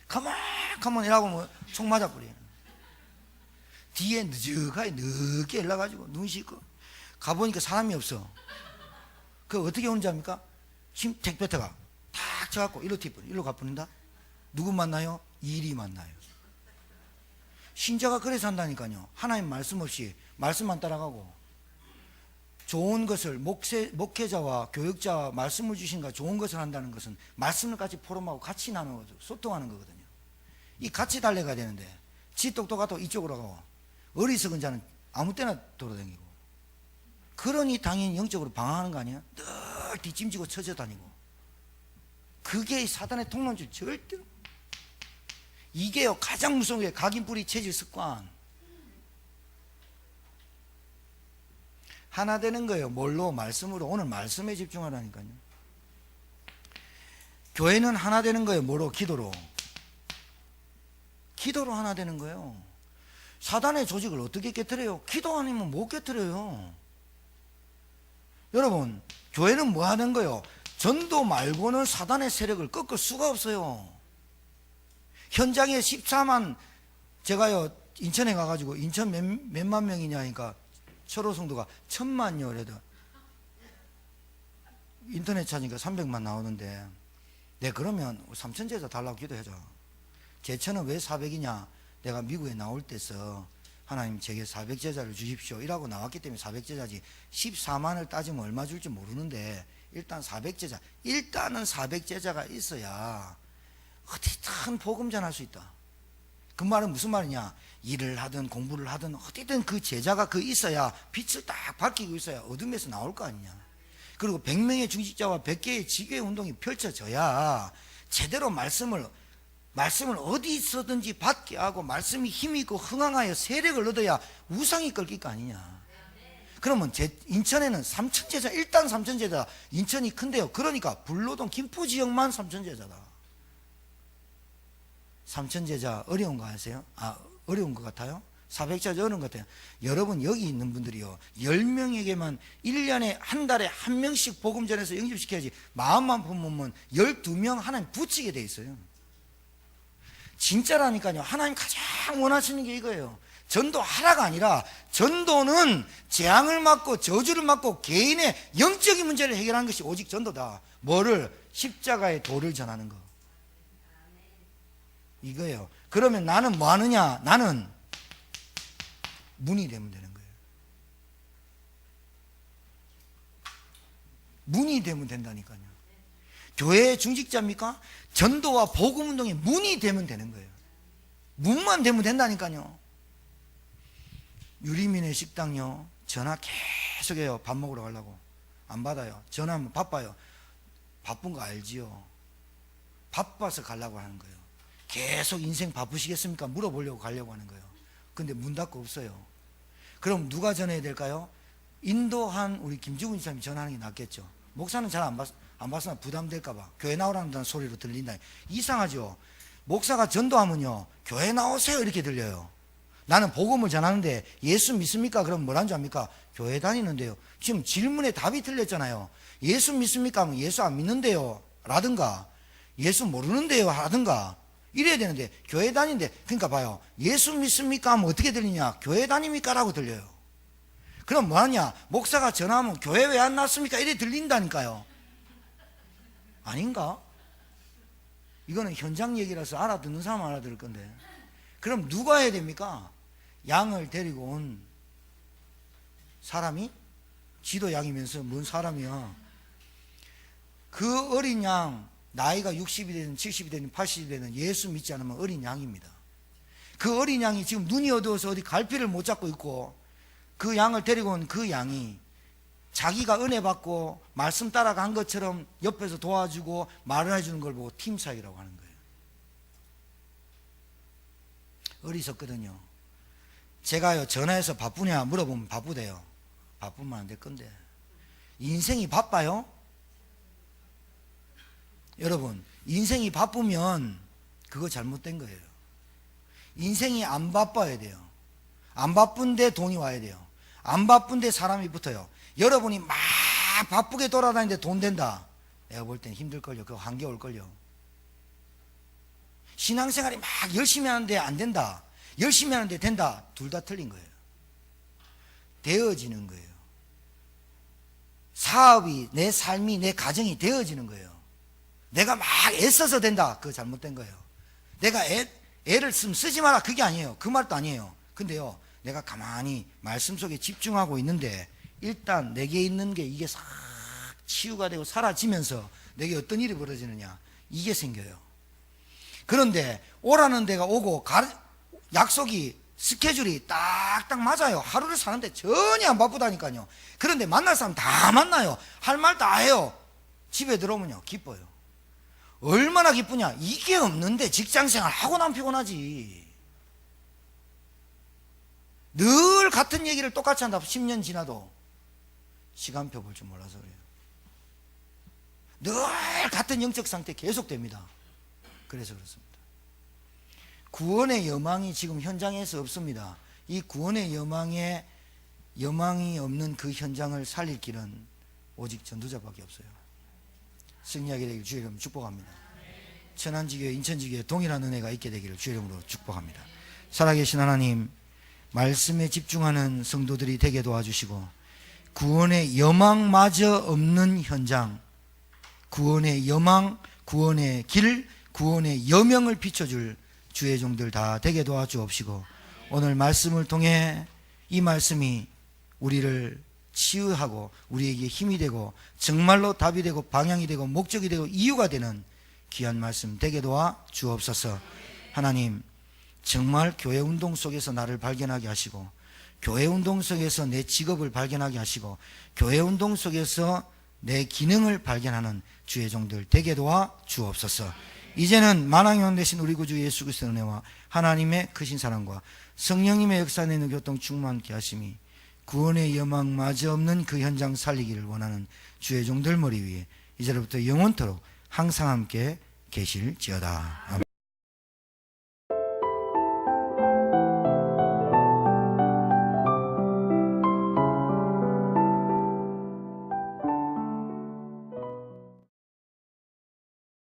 가만 이라고 뭐 총 맞아버려요. 뒤에 늦게 일러가지고 눈 씻고 가보니까 사람이 없어. 그 어떻게 오는지 압니까? 택배터가 탁 쳐갖고 일로 가버린다. 누구 만나요? 일이 만나요. 신자가 그래서 한다니까요. 하나님 말씀 없이 말씀만 따라가고, 좋은 것을 목회자와 교육자와 말씀을 주신가 좋은 것을 한다는 것은 말씀을 같이 포럼하고 같이 나누고 소통하는 거거든요. 이 같이 달려가야 되는데 지 똑똑하고 이쪽으로 가고 어리석은 자는 아무 때나 돌아다니고, 그러니 당연히 영적으로 방황하는 거 아니야? 늘 뒷짐지고 쳐져 다니고. 그게 사단의 통로줄 절대. 이게요 가장 무서운 게 각인뿌리 체질 습관. 하나 되는 거예요. 뭘로? 말씀으로. 오늘 말씀에 집중하라니까요. 교회는 하나 되는 거예요. 뭐로? 기도로. 기도로 하나 되는 거예요. 사단의 조직을 어떻게 깨트려요? 기도 아니면 못 깨트려요. 여러분, 교회는 뭐 하는 거예요? 전도 말고는 사단의 세력을 꺾을 수가 없어요. 현장에 14만, 제가요 인천에 가가지고 인천 몇만 명이냐 하니까 철호 성도가 1000만요 그래도 인터넷 찾으니까 300만 나오는데, 내 그러면 삼천제에서 달라고 기도해줘. 제천은 왜 400이냐? 내가 미국에 나올 때서 하나님 제게 400제자를 주십시오 이라고 나왔기 때문에 400제자지 14만을 따지면 얼마 줄지 모르는데 일단 400제자, 일단은 400제자가 있어야 어디든 복음 전할 수 있다. 그 말은 무슨 말이냐, 일을 하든 공부를 하든 어디든 그 제자가 그 있어야 빛을 딱 밝히고 있어야 어둠에서 나올 거 아니냐. 그리고 100명의 중직자와 100개의 지교회 운동이 펼쳐져야 제대로 말씀을 어디 있어든지 받게 하고 말씀이 힘이 있고 흥황하여 세력을 얻어야 우상이 꺾일 거 아니냐. 그러면 인천에는 3,000제자, 일단 3,000제자, 인천이 큰데요. 그러니까 불로동 김포 지역만 3,000제자다. 3,000제자 어려운 거 아세요? 어려운 것 같아요? 400제자 어려운 것 같아요. 여러분 여기 있는 분들이요, 10명에게만 1년에 한 달에 한 명씩 복음 전해서 영접시켜야지 마음만 품으면 12명 하나님 붙이게 돼 있어요. 진짜라니까요. 하나님 가장 원하시는 게 이거예요. 전도하라가 아니라 전도는 재앙을 막고 저주를 막고 개인의 영적인 문제를 해결하는 것이 오직 전도다. 뭐를? 십자가의 도를 전하는 거. 이거예요. 그러면 나는 뭐 하느냐? 나는 문이 되면 되는 거예요. 문이 되면 된다니까요. 교회의 중직자입니까? 전도와 복음운동의 문이 되면 되는 거예요. 문만 되면 된다니까요. 유리민의 식당요, 전화 계속해요. 밥 먹으러 가려고. 안 받아요. 전화하면 바빠요. 바쁜 거 알지요. 바빠서 가려고 하는 거예요. 계속 인생 바쁘시겠습니까? 물어보려고 가려고 하는 거예요. 근데 문 닫고 없어요. 그럼 누가 전해야 될까요? 인도한 우리 김주근 지사님이 전하는 게 낫겠죠. 목사는 잘 안 봤으나 부담될까봐 교회 나오라는 소리로 들린다. 이상하죠. 목사가 전도하면요, 교회 나오세요 이렇게 들려요. 나는 복음을 전하는데 예수 믿습니까? 그럼 뭐라는 줄 압니까? 교회 다니는데요. 지금 질문에 답이 틀렸잖아요. 예수 믿습니까? 하면 예수 안 믿는데요 라든가, 예수 모르는데요 하든가 이래야 되는데 교회 다니는데, 그러니까 봐요. 예수 믿습니까? 하면 어떻게 들리냐? 교회 다닙니까? 라고 들려요. 그럼 뭐하냐? 목사가 전화하면 교회 왜 안 났습니까? 이래 들린다니까요. 아닌가? 이거는 현장 얘기라서 알아듣는 사람 알아들을 건데. 그럼 누가 해야 됩니까? 양을 데리고 온 사람이? 지도 양이면서 뭔 사람이야. 그 어린 양, 나이가 60이 되든 70이 되든 80이 되든 예수 믿지 않으면 어린 양입니다. 그 어린 양이 지금 눈이 어두워서 어디 갈피를 못 잡고 있고, 그 양을 데리고 온 그 양이 자기가 은혜 받고 말씀 따라간 것처럼 옆에서 도와주고 말을 해주는 걸 보고 팀사역이라고 하는 거예요. 어리석거든요. 제가요, 전화해서 바쁘냐 물어보면 바쁘대요. 바쁘면 안 될 건데. 인생이 바빠요? 여러분, 인생이 바쁘면 그거 잘못된 거예요. 인생이 안 바빠야 돼요. 안 바쁜데 돈이 와야 돼요. 안 바쁜데 사람이 붙어요. 여러분이 막 바쁘게 돌아다니는데 돈 된다, 내가 볼 땐 힘들걸요. 그거 한겨울걸요. 신앙생활이 막 열심히 하는데 안 된다, 열심히 하는데 된다, 둘 다 틀린 거예요. 되어지는 거예요. 사업이, 내 삶이, 내 가정이 되어지는 거예요. 내가 막 애써서 된다, 그거 잘못된 거예요. 내가 애를 쓰지 마라, 그게 아니에요. 그 말도 아니에요. 근데요, 내가 가만히 말씀 속에 집중하고 있는데 일단 내게 있는 게 이게 싹 치유가 되고 사라지면서 내게 어떤 일이 벌어지느냐, 이게 생겨요. 그런데 오라는 데가 오고 약속이, 스케줄이 딱딱 맞아요. 하루를 사는데 전혀 안 바쁘다니까요. 그런데 만날 사람 다 만나요. 할 말 다 해요. 집에 들어오면요, 기뻐요. 얼마나 기쁘냐? 이게 없는데 직장생활 하고 나면 피곤하지. 늘 같은 얘기를 똑같이 한다. 10년 지나도 시간표 볼 줄 몰라서 그래요. 늘 같은 영적 상태 계속됩니다. 그래서 그렇습니다. 구원의 여망이 지금 현장에서 없습니다. 이 구원의 여망이 없는 그 현장을 살릴 길은 오직 전도자밖에 없어요. 승리하게 되기를 주의 이름으로 축복합니다. 천안지교회, 인천지교회 동일한 은혜가 있게 되기를 주의 이름으로 축복합니다. 살아계신 하나님, 말씀에 집중하는 성도들이 되게 도와주시고, 구원의 여망마저 없는 현장, 구원의 여망, 구원의 길, 구원의 여명을 비춰줄 주의 종들 다 되게 도와주옵시고, 오늘 말씀을 통해 이 말씀이 우리를 치유하고 우리에게 힘이 되고 정말로 답이 되고 방향이 되고 목적이 되고 이유가 되는 귀한 말씀 되게 도와 주옵소서. 하나님, 정말 교회 운동 속에서 나를 발견하게 하시고 교회 운동 속에서 내 직업을 발견하게 하시고 교회 운동 속에서 내 기능을 발견하는 주의 종들 되게 도와 주옵소서. 이제는 만왕의 되신 우리 구주 예수 그리스도의 은혜와 하나님의 크신 사랑과 성령님의 역사 내는 교통 충만케 하심이 구원의 여망마저 없는 그 현장 살리기를 원하는 주의 종들 머리 위에 이제로부터 영원토록 항상 함께 계실지어다. 아멘.